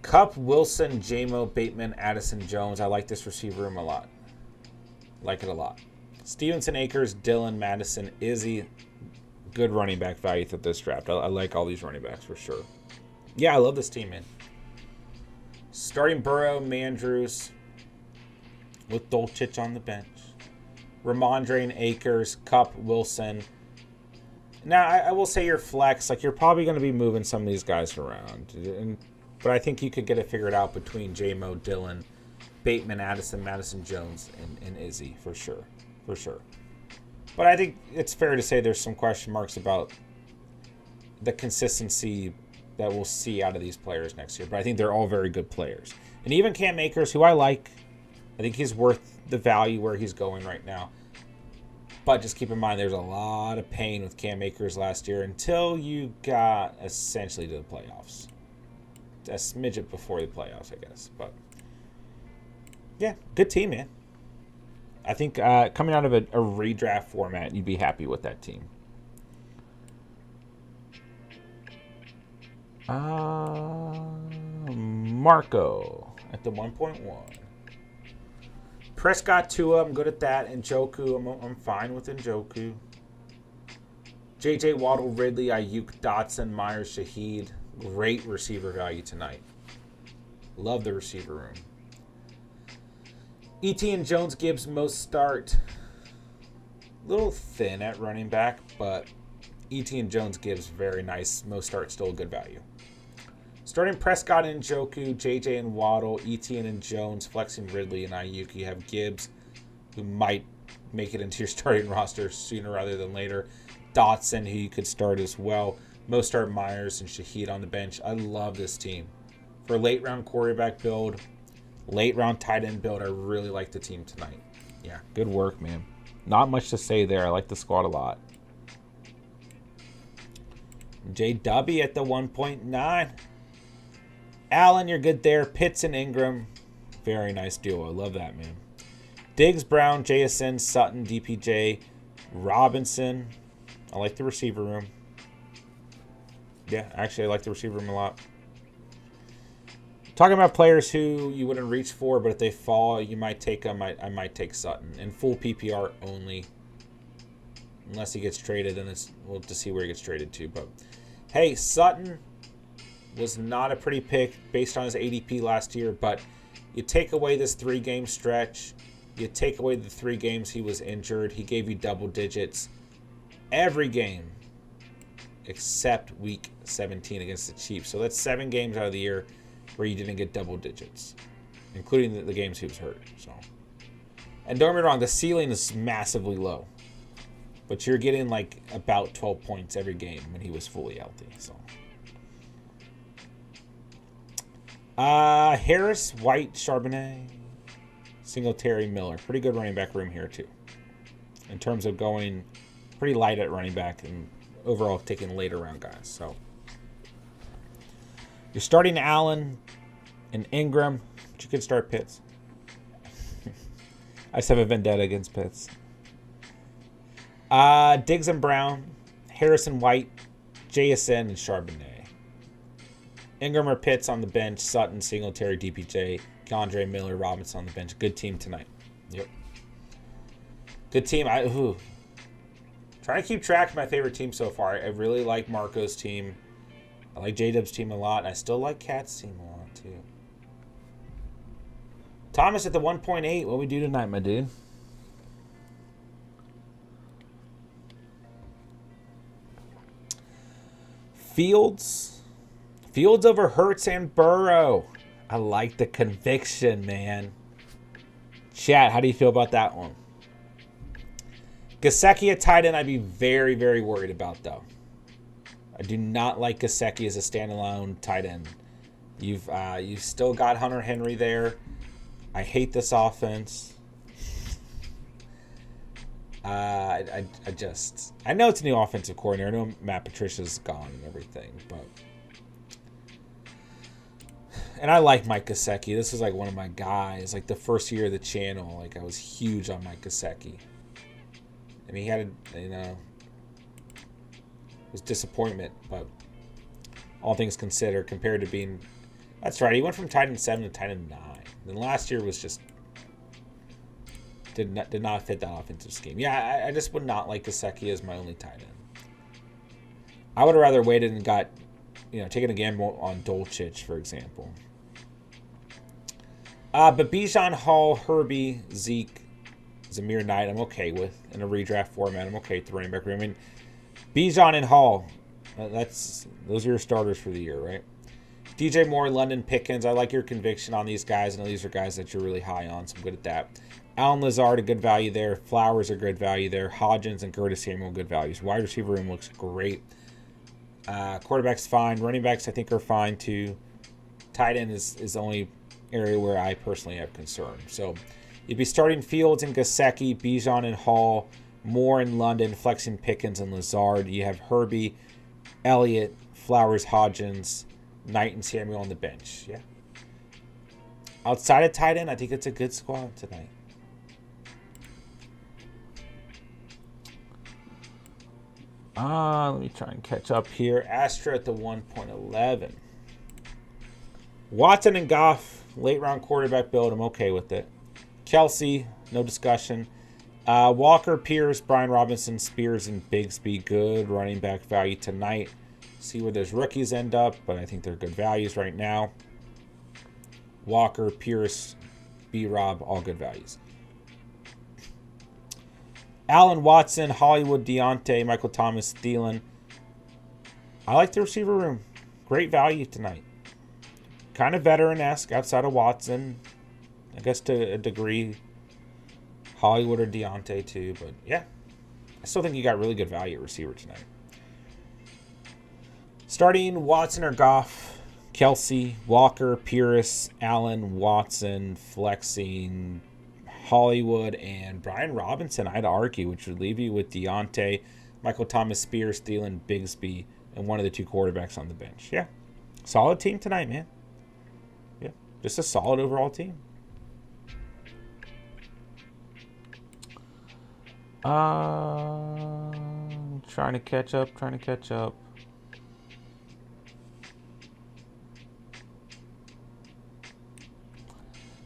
Kupp, Wilson, J-Mo, Bateman, Addison, Jones. I like this receiver room a lot. Like it a lot. Stevenson, Akers, Dillon, Madison, Izzy. Good running back value for this draft. I like all these running backs for sure. Yeah, I love this team, man. Starting Burrow, Mandrews, with Dolchich on the bench. Ramondre and Akers, Kupp, Wilson. Now, I will say your flex, you're probably going to be moving some of these guys around. But I think you could get it figured out between J-Mo, Dillon, Bateman, Addison, Madison, Jones, and Izzy, for sure. For sure. But I think it's fair to say there's some question marks about the consistency that we'll see out of these players next year. But I think they're all very good players. And even Cam Akers, who I like, I think he's worth the value where he's going right now. But just keep in mind, there's a lot of pain with Cam Akers last year until you got essentially to the playoffs. A smidget before the playoffs, I guess. But, yeah, good team, man. I think coming out of a redraft format, you'd be happy with that team. Marco at the 1.1. Prescott, Tua, I'm good at that. Njoku, I'm fine with Njoku. JJ Waddle, Ridley, Ayuk, Dotson, Myers, Shaheed. Great receiver value tonight. Love the receiver room. Etienne, Jones, Gibbs, most start. A little thin at running back, but Etienne, Jones, Gibbs, very nice. Most start, still a good value. Starting Prescott and Njoku, JJ and Waddle, Etienne and Jones, flexing Ridley and Ayuk. You have Gibbs, who might make it into your starting roster sooner rather than later. Dotson, who you could start as well. Most start Myers and Shaheed on the bench. I love this team. For a late round quarterback build, late round tight end build, I really like the team tonight. Yeah, good work, man. Not much to say there. I like the squad a lot. JW at the 1.9. Allen, you're good there. Pitts and Ingram. Very nice duo. I love that, man. Diggs, Brown, JSN, Sutton, DPJ, Robinson. I like the receiver room. Yeah, actually, I like the receiver room a lot. Talking about players who you wouldn't reach for, but if they fall, you might take them. I might take Sutton. In full PPR only. Unless he gets traded, then we'll have to see where he gets traded to. But, hey, Sutton was not a pretty pick based on his ADP last year, but you take away this 3-game stretch, you take away the 3 games he was injured, he gave you double digits every game except week 17 against the Chiefs. So that's 7 games out of the year where you didn't get double digits, including the games he was hurt. So, and don't get me wrong, the ceiling is massively low, but you're getting about 12 points every game when he was fully healthy. So, Harris, White, Charbonnet, Singletary, Miller. Pretty good running back room here too, in terms of going pretty light at running back and overall taking later round guys. So you're starting Allen and Ingram, but you could start Pitts. I just have a vendetta against Pitts. Diggs and Brown, Harrison, White, JSN, and Charbonnet. Ingram or Pitts on the bench, Sutton, Singletary, DPJ, Keandre, Miller, Robinson on the bench. Good team tonight. Yep. Good team. Trying to keep track of my favorite team so far. I really like Marco's team. I like J-Dub's team a lot. And I still like Cat's team a lot, too. Thomas at the 1.8. What we do tonight, my dude? Fields over Hurts and Burrow. I like the conviction, man. Chat, how do you feel about that one? Gesicki at tight end, I'd be very, very worried about, though. I do not like Gesicki as a standalone tight end. You've still got Hunter Henry there. I hate this offense. I know it's a new offensive coordinator. I know Matt Patricia's gone and everything, and I like Mike Gesicki. This is like one of my guys. Like the first year of the channel, like I was huge on Mike Gesicki. And he had it was disappointment, but all things considered, compared to being, that's right, he went from tight end 7 to tight end 9. Then last year was just did not fit that offensive scheme. Yeah, I just would not like Gesicki as my only tight end. I would have rather waited and got, taken a gamble on Dolchich, for example. But Bijan, Hall, Herbie, Zeke, Zamir Knight, I'm okay with in a redraft format. I'm okay with the running back room. I mean, Bijan and Hall, those are your starters for the year, right? DJ Moore, London Pickens, I like your conviction on these guys. I know these are guys that you're really high on, so I'm good at that. Alan Lazard, a good value there. Flowers, a good value there. Hodgins and Curtis Samuel, good values. Wide receiver room looks great. Quarterback's fine. Running backs, I think, are fine too. Tight end is the only area where I personally have concern. So you'd be starting Fields and Gesicki, Bijan and Hall, Moore and London, flexing Pickens and Lazard. You have Herbie, Elliott, Flowers, Hodgins, Knight, and Samuel on the bench. Yeah. Outside of tight end, I think it's a good squad tonight. Let me try and catch up here. Astra at the 1.11. Watson and Goff, late round quarterback build. I'm okay with it. Kelsey, no discussion. Walker, Pierce, Brian Robinson, Spears, and Bigsby, good running back value tonight. See where those rookies end up, but I think they're good values right now. Walker, Pierce, B-Rob, all good values. Allen, Watson, Hollywood, Deontay, Michael Thomas, Thielen. I like the receiver room. Great value tonight. Kind of veteran-esque outside of Watson. I guess to a degree. Hollywood or Deontay too, but yeah. I still think you got really good value at receiver tonight. Starting Watson or Goff, Kelsey, Walker, Pierce, Allen, Watson, flexing Hollywood, and Brian Robinson, I'd argue, which would leave you with Deontay, Michael Thomas, Spears, Thielen, Bigsby, and one of the two quarterbacks on the bench. Yeah. Solid team tonight, man. Yeah. Just a solid overall team. Trying to catch up.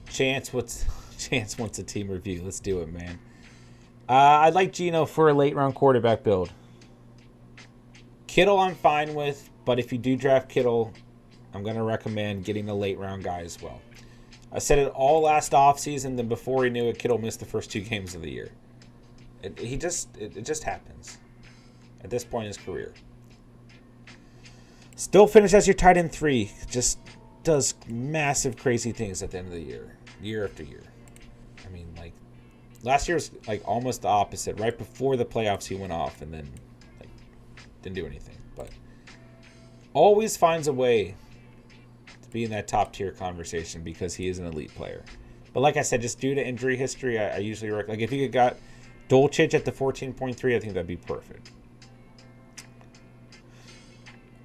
Chance wants a team review. Let's do it, man. I'd like Geno for a late round quarterback build. Kittle I'm fine with, but if you do draft Kittle, I'm going to recommend getting a late round guy as well. I said it all last offseason, then before he knew it, Kittle missed the first 2 games of the year. It just happens at this point in his career. Still finished as your tight end 3. Just does massive, crazy things at the end of the year after year. I mean, like, last year was like almost the opposite. Right before the playoffs, he went off and then didn't do anything. But always finds a way to be in that top tier conversation because he is an elite player. But like I said, just due to injury history, I usually recommend, like, if you got Dolchich at the 14.3, I think that'd be perfect.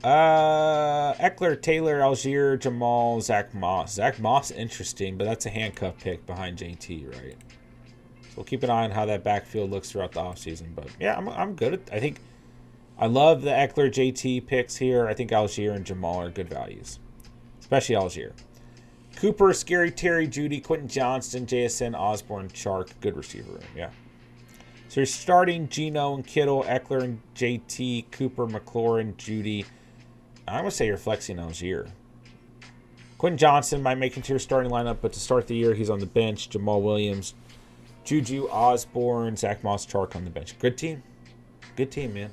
Eckler, Taylor, Algier, Jamal, Zach Moss. Zach Moss, interesting, but that's a handcuff pick behind JT, right? So we'll keep an eye on how that backfield looks throughout the offseason. But yeah, I'm good at. I love the Eckler, JT picks here. I think Algier and Jamal are good values, especially Algier. Cooper, Scary Terry, Judy, Quentin Johnston, JSN, Osborne, Chark, good receiver room. Yeah. So you're starting Geno and Kittle, Eckler and JT, Cooper, McLaurin, Judy. I'm going to say you're flexing Algier. Quentin Johnston might make it to your starting lineup, but to start the year, he's on the bench. Jamal Williams, Juju, Osborne, Zach Moss, Chark on the bench. Good team. Good team, man.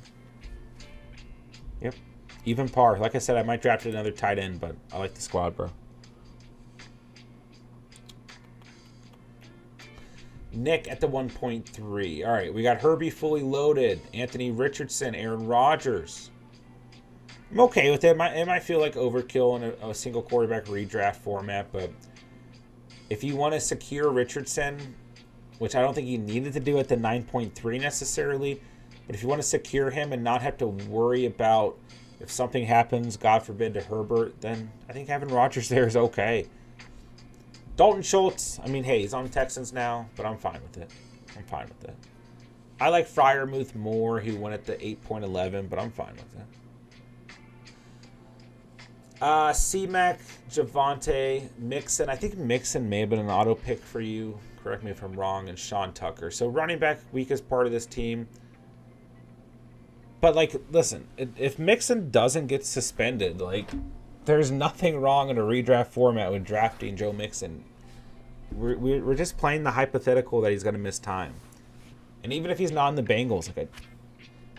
Yep. Even par. Like I said, I might draft another tight end, but I like the squad, bro. Nick at the 1.3. All right, we got Herbie fully loaded. Anthony Richardson, Aaron Rodgers. I'm okay with it. It might feel like overkill in a single quarterback redraft format, but if you want to secure Richardson, which I don't think you needed to do at the 9.3 necessarily, but if you want to secure him and not have to worry about if something happens, God forbid, to Herbert, then I think having Rodgers there is okay. Dalton Schultz, I mean, hey, he's on the Texans now, but I'm fine with it. I'm fine with it. I like Freiermuth more. He went at the 8.11, but I'm fine with it. C-Mac, Javonte, Mixon. I think Mixon may have been an auto pick for you. Correct me if I'm wrong. And Sean Tucker. So running back weakest part of this team. But, like, listen, if Mixon doesn't get suspended, like, there's nothing wrong in a redraft format with drafting Joe Mixon. We're just playing the hypothetical that he's going to miss time. And even if he's not in the Bengals, like,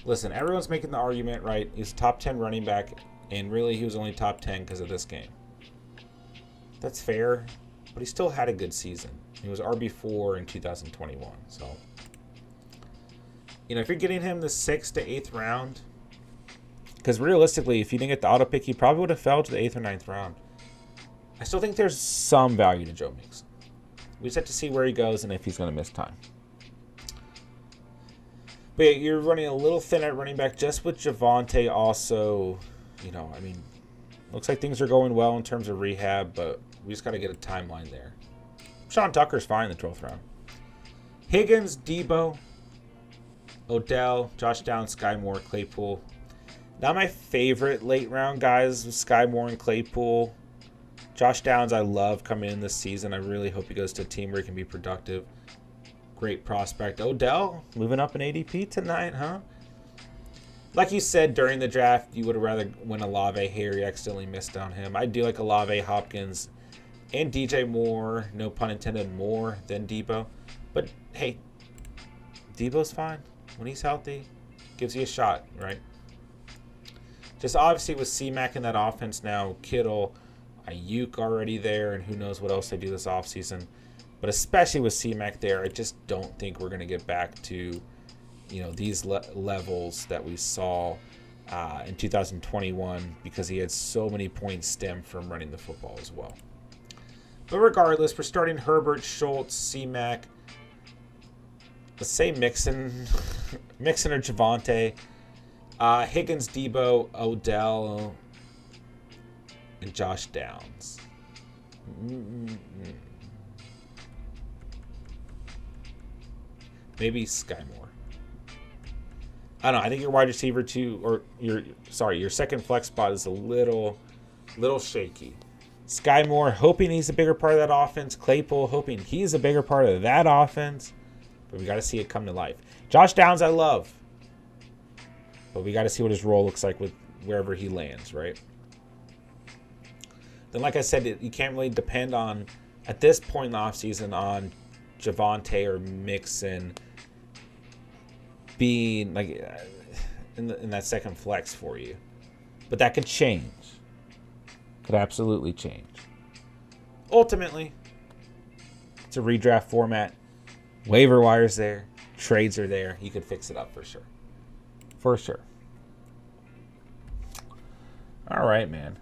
listen, everyone's making the argument, right? He's top 10 running back, and really he was only top 10 because of this game. That's fair, but he still had a good season. He was RB4 in 2021, so... You know, if you're getting him the 6th to 8th round, because realistically, if you didn't get the auto pick, he probably would have fell to the 8th or 9th round. I still think there's some value to Joe Mixon. We just have to see where he goes and if he's going to miss time. But yeah, you're running a little thin at running back just with Javonte also. You know, I mean, looks like things are going well in terms of rehab, but we just got to get a timeline there. Sean Tucker's fine in the 12th round. Higgins, Debo, Odell, Josh Downs, Sky Moore, Claypool. Not my favorite late round guys with Sky Moore and Claypool. Josh Downs I love coming in this season. I really hope he goes to a team where he can be productive. Great prospect. Odell moving up in ADP tonight, huh? Like you said during the draft, you would have rather win Olave here. You accidentally missed on him. I do like Olave, Hopkins, and DJ Moore, no pun intended, more than Debo. But hey, Debo's fine. When he's healthy, gives you a shot, right? Just obviously with C-Mac in that offense now, Kittle, Ayuk already there, and who knows what else they do this offseason. But especially with C-Mac there, I just don't think we're going to get back to, you know, these levels that we saw in 2021 because he had so many points stemmed from running the football as well. But regardless, we're starting Herbert, Schultz, C-Mac. Let's say Mixon, Mixon or Javonte, Higgins, Debo, Odell, and Josh Downs. Maybe Sky Moore. I don't know. I think your wide receiver or your second flex spot is a little shaky. Sky Moore hoping he's a bigger part of that offense. Claypool hoping he's a bigger part of that offense. But we got to see it come to life. Josh Downs I love. But we got to see what his role looks like with wherever he lands, right? Then like I said, you can't really depend on, at this point in the offseason, on Javonte or Mixon being like in that second flex for you. But that could change. Could absolutely change. Ultimately, it's a redraft format. Waiver wires there. Trades are there. You could fix it up for sure. For sure. All right, man.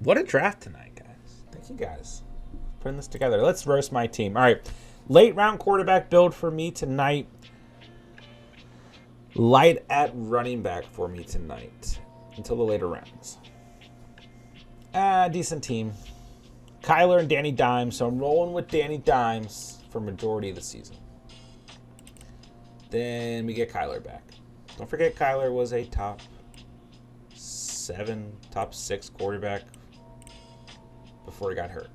What a draft tonight, guys. Thank you guys for putting this together. Let's roast my team. All right. Late round quarterback build for me tonight. Light at running back for me tonight until the later rounds. Decent team. Kyler and Danny Dimes, so I'm rolling with Danny Dimes for majority of the season. Then we get Kyler back. Don't forget Kyler was a top 7, top 6 quarterback before he got hurt.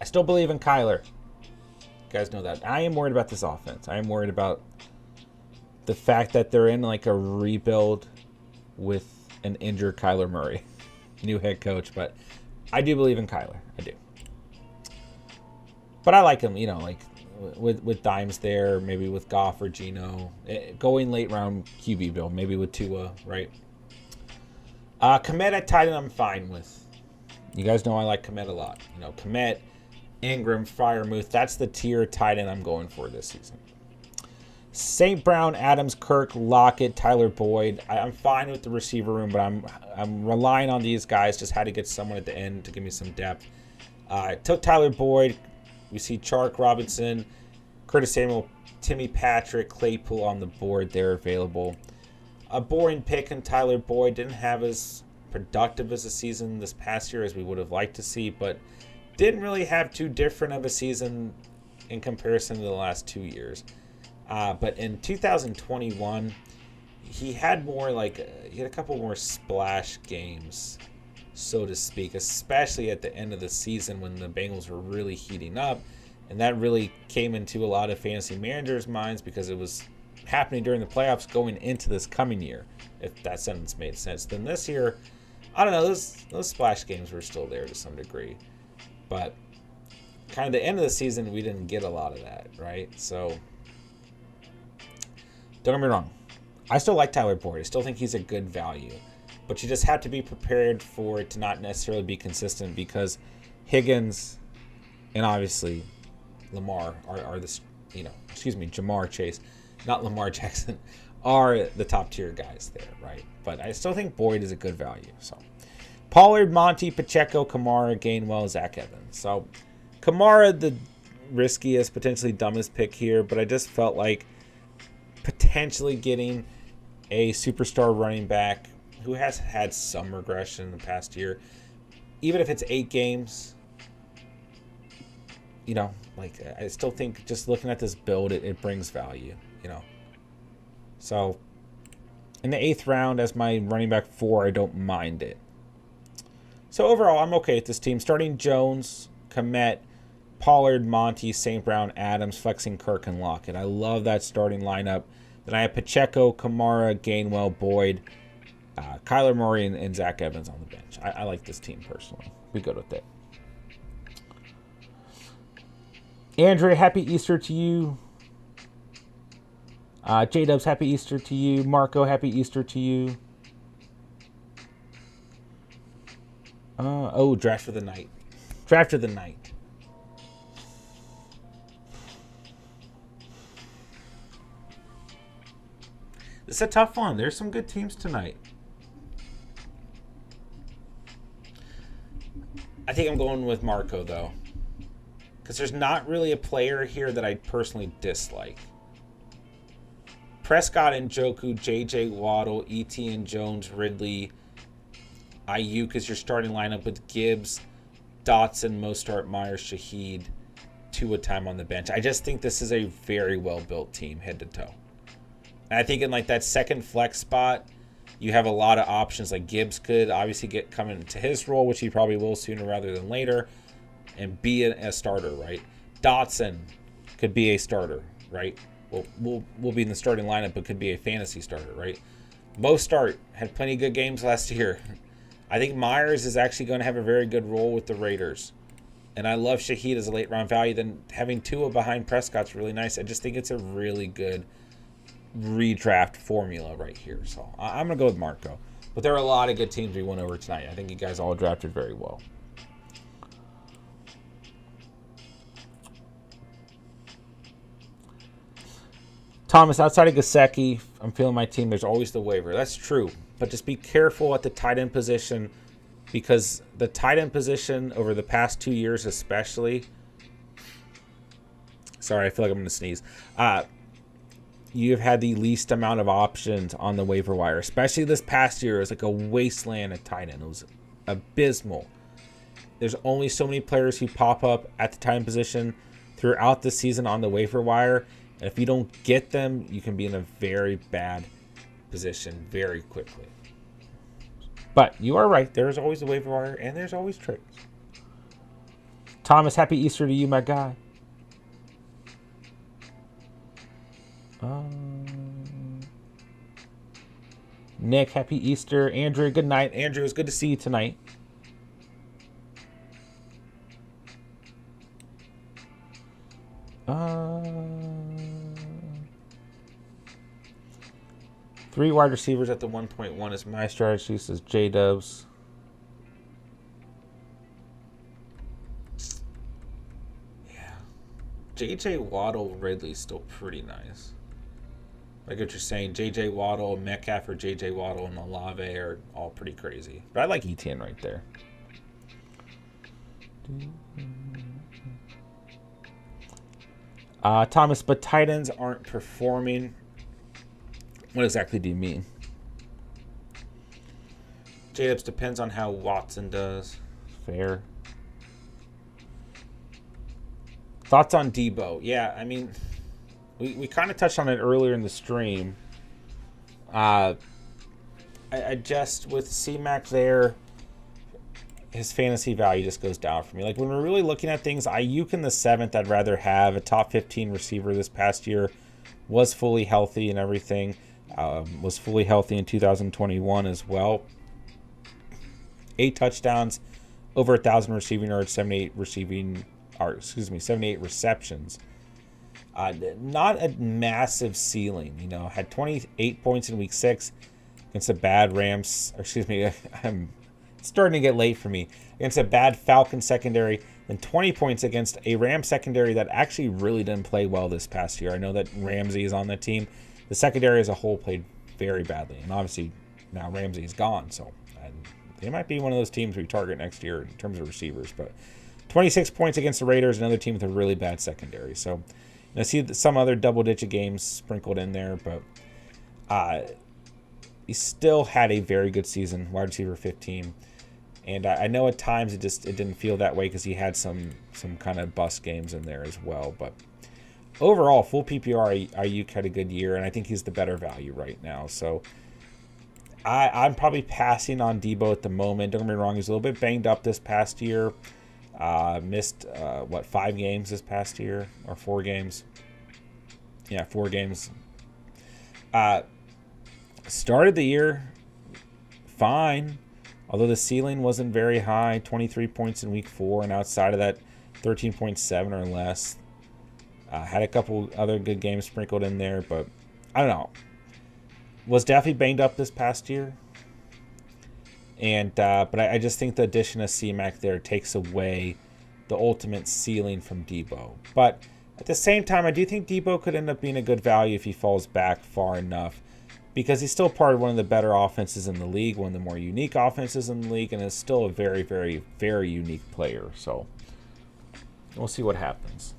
I still believe in Kyler. You guys know that. I am worried about this offense. I am worried about the fact that they're in like a rebuild with an injured Kyler Murray. New head coach, but I do believe in Kyler. I do. But I like him, you know, like with Dimes there, maybe with Goff or Geno. Going late round QB build, maybe with Tua, right? Komet at tight end I'm fine with. You guys know I like Komet a lot. You know, Komet, Ingram, Freiermuth. That's the tier tight end I'm going for this season. St. Brown, Adams, Kirk, Lockett, Tyler Boyd. I'm fine with the receiver room, but I'm relying on these guys. Just had to get someone at the end to give me some depth. I took Tyler Boyd. We see Chark Robinson, Curtis Samuel, Timmy Patrick, Claypool on the board. They're available. A boring pick in Tyler Boyd. Didn't have as productive as a season this past year as we would have liked to see, but didn't really have too different of a season in comparison to the last 2 years. But in 2021, he had a couple more splash games, so to speak, especially at the end of the season when the Bengals were really heating up. And that really came into a lot of fantasy managers' minds because it was happening during the playoffs going into this coming year, if that sentence made sense. Then this year, I don't know, those splash games were still there to some degree. But kind of the end of the season, we didn't get a lot of that, right? So don't get me wrong. I still like Tyler Boyd. I still think he's a good value. But you just have to be prepared for it to not necessarily be consistent because Higgins and obviously Lamar are this, Jamar Chase, not Lamar Jackson, are the top tier guys there, right? But I still think Boyd is a good value. So Pollard, Monty, Pacheco, Kamara, Gainwell, Zach Evans. So Kamara, the riskiest, potentially dumbest pick here, but I just felt like potentially getting a superstar running back who has had some regression in the past year, even if it's 8 games, I still think just looking at this build, it brings value, So in the 8th round as my running back 4, I don't mind it. So overall, I'm okay with this team. Starting Jones, Komet, Pollard, Monty, St. Brown, Adams, flexing Kirk, and Lockett. I love that starting lineup. Then I have Pacheco, Kamara, Gainwell, Boyd, Kyler Murray, and Zach Evans on the bench. I like this team personally. Be good with it. Andrea, happy Easter to you. J-Dubs, happy Easter to you. Marco, happy Easter to you. Draft for the night. Draft of the night. This is a tough one. There's some good teams tonight. I think I'm going with Marco, though. Because there's not really a player here that I personally dislike. Prescott and Njoku, J.J. Waddle, Etienne Jones, Ridley, Ayuk is your starting lineup with Gibbs, Dotson, Mostert, Myers, Shaheed, Tua time on the bench. I just think this is a very well-built team, head to toe. And I think in that second flex spot, you have a lot of options. Like Gibbs could obviously come into his role, which he probably will sooner rather than later, and be a starter, right? Dotson could be a starter, right? We'll be in the starting lineup, but could be a fantasy starter, right? Mostert had plenty of good games last year. I think Myers is actually going to have a very good role with the Raiders. And I love Shaheed as a late-round value. Then having Tua behind Prescott's really nice. I just think it's a really good redraft formula right here. So I'm going to go with Marco. But there are a lot of good teams we went over tonight. I think you guys all drafted very well. Thomas, outside of Gesicki, I'm feeling my team. There's always the waiver. That's true. But just be careful at the tight end position because the tight end position over the past 2 years especially. Sorry, I feel like I'm going to sneeze. You've had the least amount of options on the waiver wire. Especially this past year. It was like a wasteland at tight end. It was abysmal. There's only so many players who pop up at the tight end position throughout the season on the waiver wire. And if you don't get them, you can be in a very bad position very quickly. But you are right. There's always a waiver wire, and there's always trades. Thomas, happy Easter to you, my guy. Nick, happy Easter. Andrew, good night. Andrew, it's good to see you tonight. Three wide receivers at the 1.1 is my strategy, says J-Dubs. J.J. Waddle, Ridley's still pretty nice. Like what you're saying, J.J. Waddle, Metcalf, or J.J. Waddle and Olave are all pretty crazy. But I like ETN right there. Thomas, but tight ends aren't performing. What exactly do you mean? J-Dubs depends on how Watson does. Fair. Thoughts on Debo? Yeah, I mean, we kind of touched on it earlier in the stream. I just, with C-Mac there, his fantasy value just goes down for me. Like, when we're really looking at things, Ayuk in the 7th, I'd rather have a top 15 receiver this past year. Was fully healthy and everything. Was fully healthy in 2021 as well. 8 touchdowns, over 1,000 receiving yards, 78 receptions. Not a massive ceiling, you know. Had 28 points in week 6 against a bad Rams. I'm starting to get late for me. Against a bad Falcon secondary, and 20 points against a Rams secondary that actually really didn't play well this past year. I know that Ramsey is on the team. The secondary as a whole played very badly, and obviously now Ramsey is gone, so they might be one of those teams we target next year in terms of receivers. But 26 points against the Raiders, another team with a really bad secondary. So I see some other double-digit games sprinkled in there, but he still had a very good season, wide receiver 15. And I know at times it didn't feel that way because he had some kind of bust games in there as well. But overall, full PPR, Ayuk had a good year, and I think he's the better value right now. So I'm probably passing on Debo at the moment. Don't get me wrong, he's a little bit banged up this past year. Missed, 5 games this past year? Or 4 games? Yeah, 4 games. Started the year fine, although the ceiling wasn't very high. 23 points in week 4, and outside of that, 13.7 or less. Had a couple other good games sprinkled in there, but I don't know. Was definitely banged up this past year. And but I just think the addition of C-Mac there takes away the ultimate ceiling from Debo. But at the same time, I do think Debo could end up being a good value if he falls back far enough, because he's still part of one of the better offenses in the league, one of the more unique offenses in the league, and is still a very, very, very unique player. So we'll see what happens.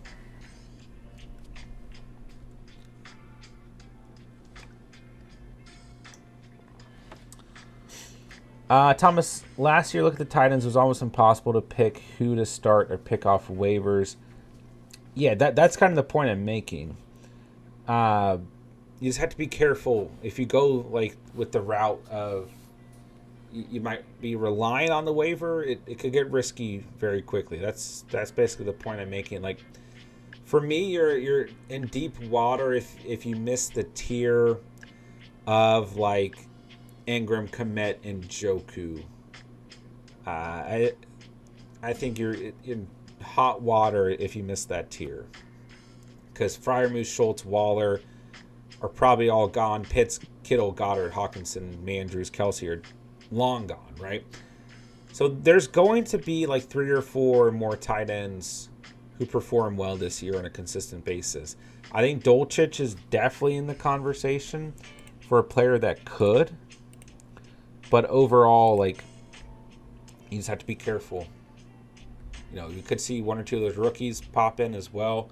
Thomas, last year, look at the Titans. It was almost impossible to pick who to start or pick off waivers. Yeah, that's kind of the point I'm making. You just have to be careful. If you go like with the route of you might be relying on the waiver, it could get risky very quickly. That's basically the point I'm making. Like, for me, you're in deep water if you miss the tier of like Ingram, Komet, and Joku. I think you're in hot water if you miss that tier, because Freiermuth, Schultz, Waller are probably all gone. Pitts, Kittle, Goddard, Hawkinson, Mandrews, Kelsey are long gone, right? So there's going to be like 3 or 4 more tight ends who perform well this year on a consistent basis. I think Dolchich is definitely in the conversation for a player that could. But overall, like, you just have to be careful. You know, you could see 1 or 2 of those rookies pop in as well.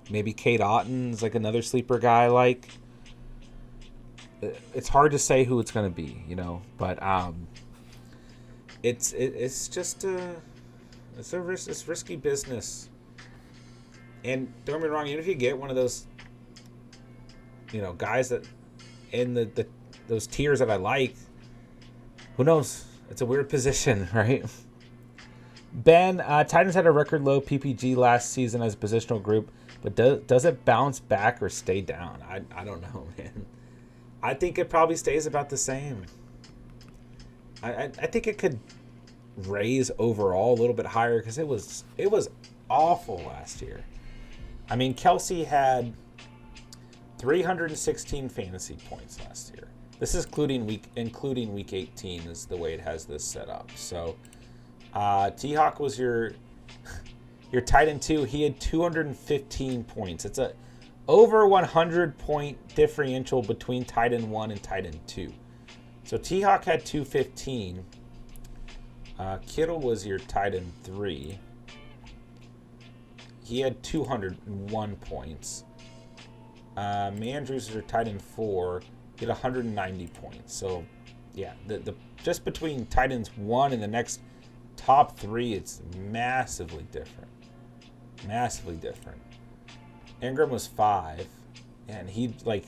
Maybe Cade Otton's like another sleeper guy. Like, it's hard to say who it's going to be, you know. But it's just it's risky business. And don't get me wrong, even if you get one of those, you know, guys that in those tiers that I like, who knows? It's a weird position, right? Ben, Titans had a record low PPG last season as a positional group, but does it bounce back or stay down? I don't know, man. I think it probably stays about the same. I think it could raise overall a little bit higher because it was awful last year. I mean, Kelsey had 316 fantasy points last year. This is including week 18 is the way it has this set up. So T-Hawk was your Your tight end 2, he had 215 points. It's a over 100 point differential between tight end 1 and tight end 2. So T-Hawk had 215. Kittle was your tight end 3. He had 201 points. Mandrews was your tight end 4. He had 190 points. So, yeah, the just between tight ends 1 and the next top 3, it's massively different. Massively different. Ingram was 5, and he, like,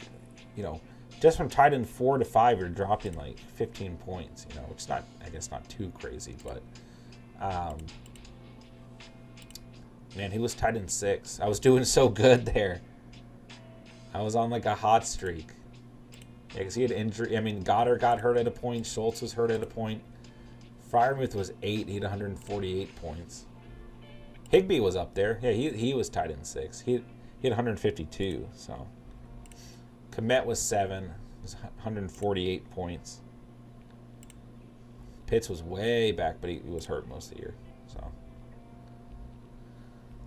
you know, just from tight end 4 to 5, you're dropping like 15 points. You know, it's not, I guess, not too crazy, but man, he was tight end 6. I was doing so good there. I was on like a hot streak. Yeah, because he had injury. I mean, Goddard got hurt at a point. Schultz was hurt at a point. Freiermuth was 8. He had 148 points. Higbee was up there. Yeah, he was tight end 6. He had 152. So Kmet was 7. It was 148 points. Pitts was way back, but he was hurt most of the year. So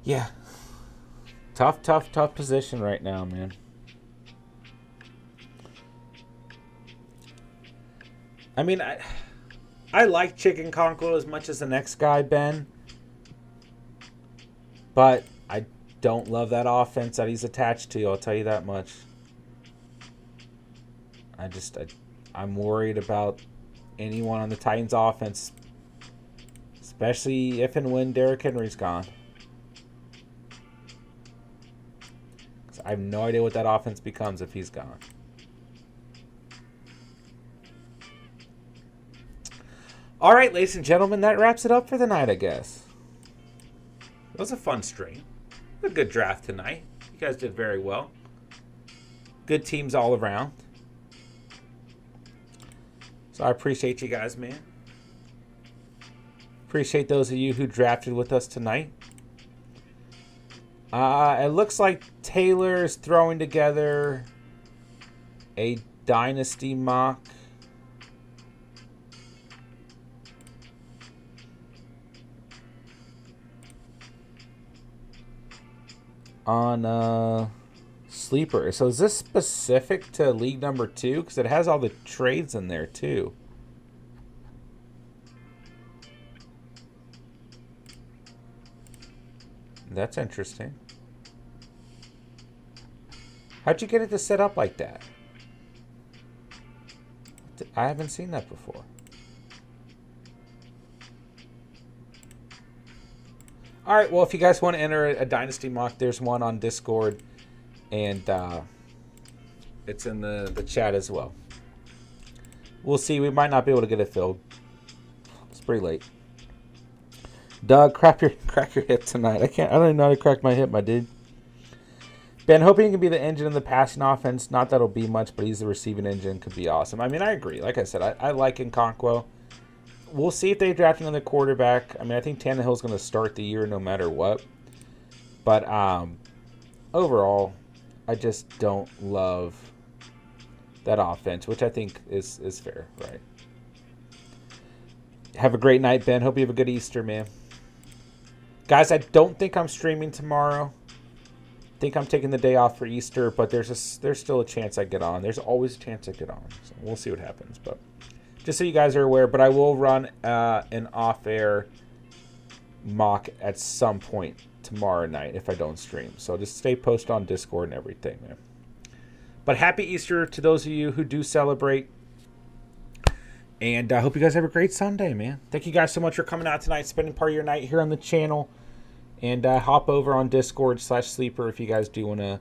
yeah, tough position right now, man. I mean, I like Chicken Conqueror as much as the next guy, Ben. But I don't love that offense that he's attached to. I'll tell you that much. I'm worried about anyone on the Titans offense, especially if and when Derrick Henry's gone. I have no idea what that offense becomes if he's gone. All right, ladies and gentlemen, that wraps it up for the night, I guess. It was a fun stream. A good draft tonight. You guys did very well. Good teams all around. So I appreciate you guys, man. Appreciate those of you who drafted with us tonight. It looks like Taylor is throwing together a dynasty mock. On Sleeper. So is this specific to league number 2? Because it has all the trades in there too. That's interesting. How'd you get it to set up like that? I haven't seen that before. All right, well, if you guys want to enter a Dynasty mock, there's one on Discord, and it's in the chat as well. We'll see. We might not be able to get it filled. It's pretty late. Doug, crack your hip tonight. I don't even know how to crack my hip, my dude. Ben, hoping he can be the engine in the passing offense. Not that it'll be much, but he's the receiving engine. Could be awesome. I mean, I agree. Like I said, I like Nkonkwo. We'll see if they draft another quarterback. I mean, I think Tannehill's going to start the year no matter what. But overall, I just don't love that offense, which I think is fair, right? Have a great night, Ben. Hope you have a good Easter, man. Guys, I don't think I'm streaming tomorrow. I think I'm taking the day off for Easter, but there's still a chance I get on. There's always a chance I get on. So we'll see what happens, but just so you guys are aware, but I will run an off-air mock at some point tomorrow night if I don't stream. So just stay posted on Discord and everything, man. But happy Easter to those of you who do celebrate. And I hope you guys have a great Sunday, man. Thank you guys so much for coming out tonight, spending part of your night here on the channel. And hop over on Discord/Sleeper if you guys do want to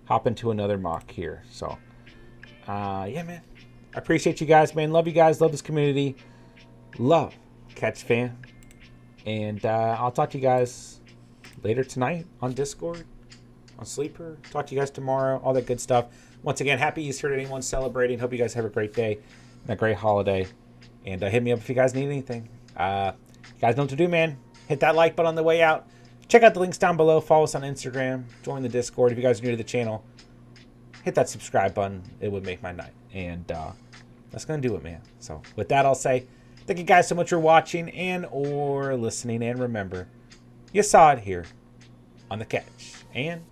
hop into another mock here. So, yeah, man. I appreciate you guys, man. Love you guys. Love this community. Love Catch Fan. And I'll talk to you guys later tonight on Discord, on Sleeper. Talk to you guys tomorrow. All that good stuff. Once again, happy Easter to anyone celebrating. Hope you guys have a great day and a great holiday. And hit me up if you guys need anything. You guys know what to do, man. Hit that like button on the way out. Check out the links down below. Follow us on Instagram. Join the Discord. If you guys are new to the channel, hit that subscribe button. It would make my night. And that's going to do it, man. So with that, I'll say thank you guys so much for watching and or listening. And remember, you saw it here on the catch. And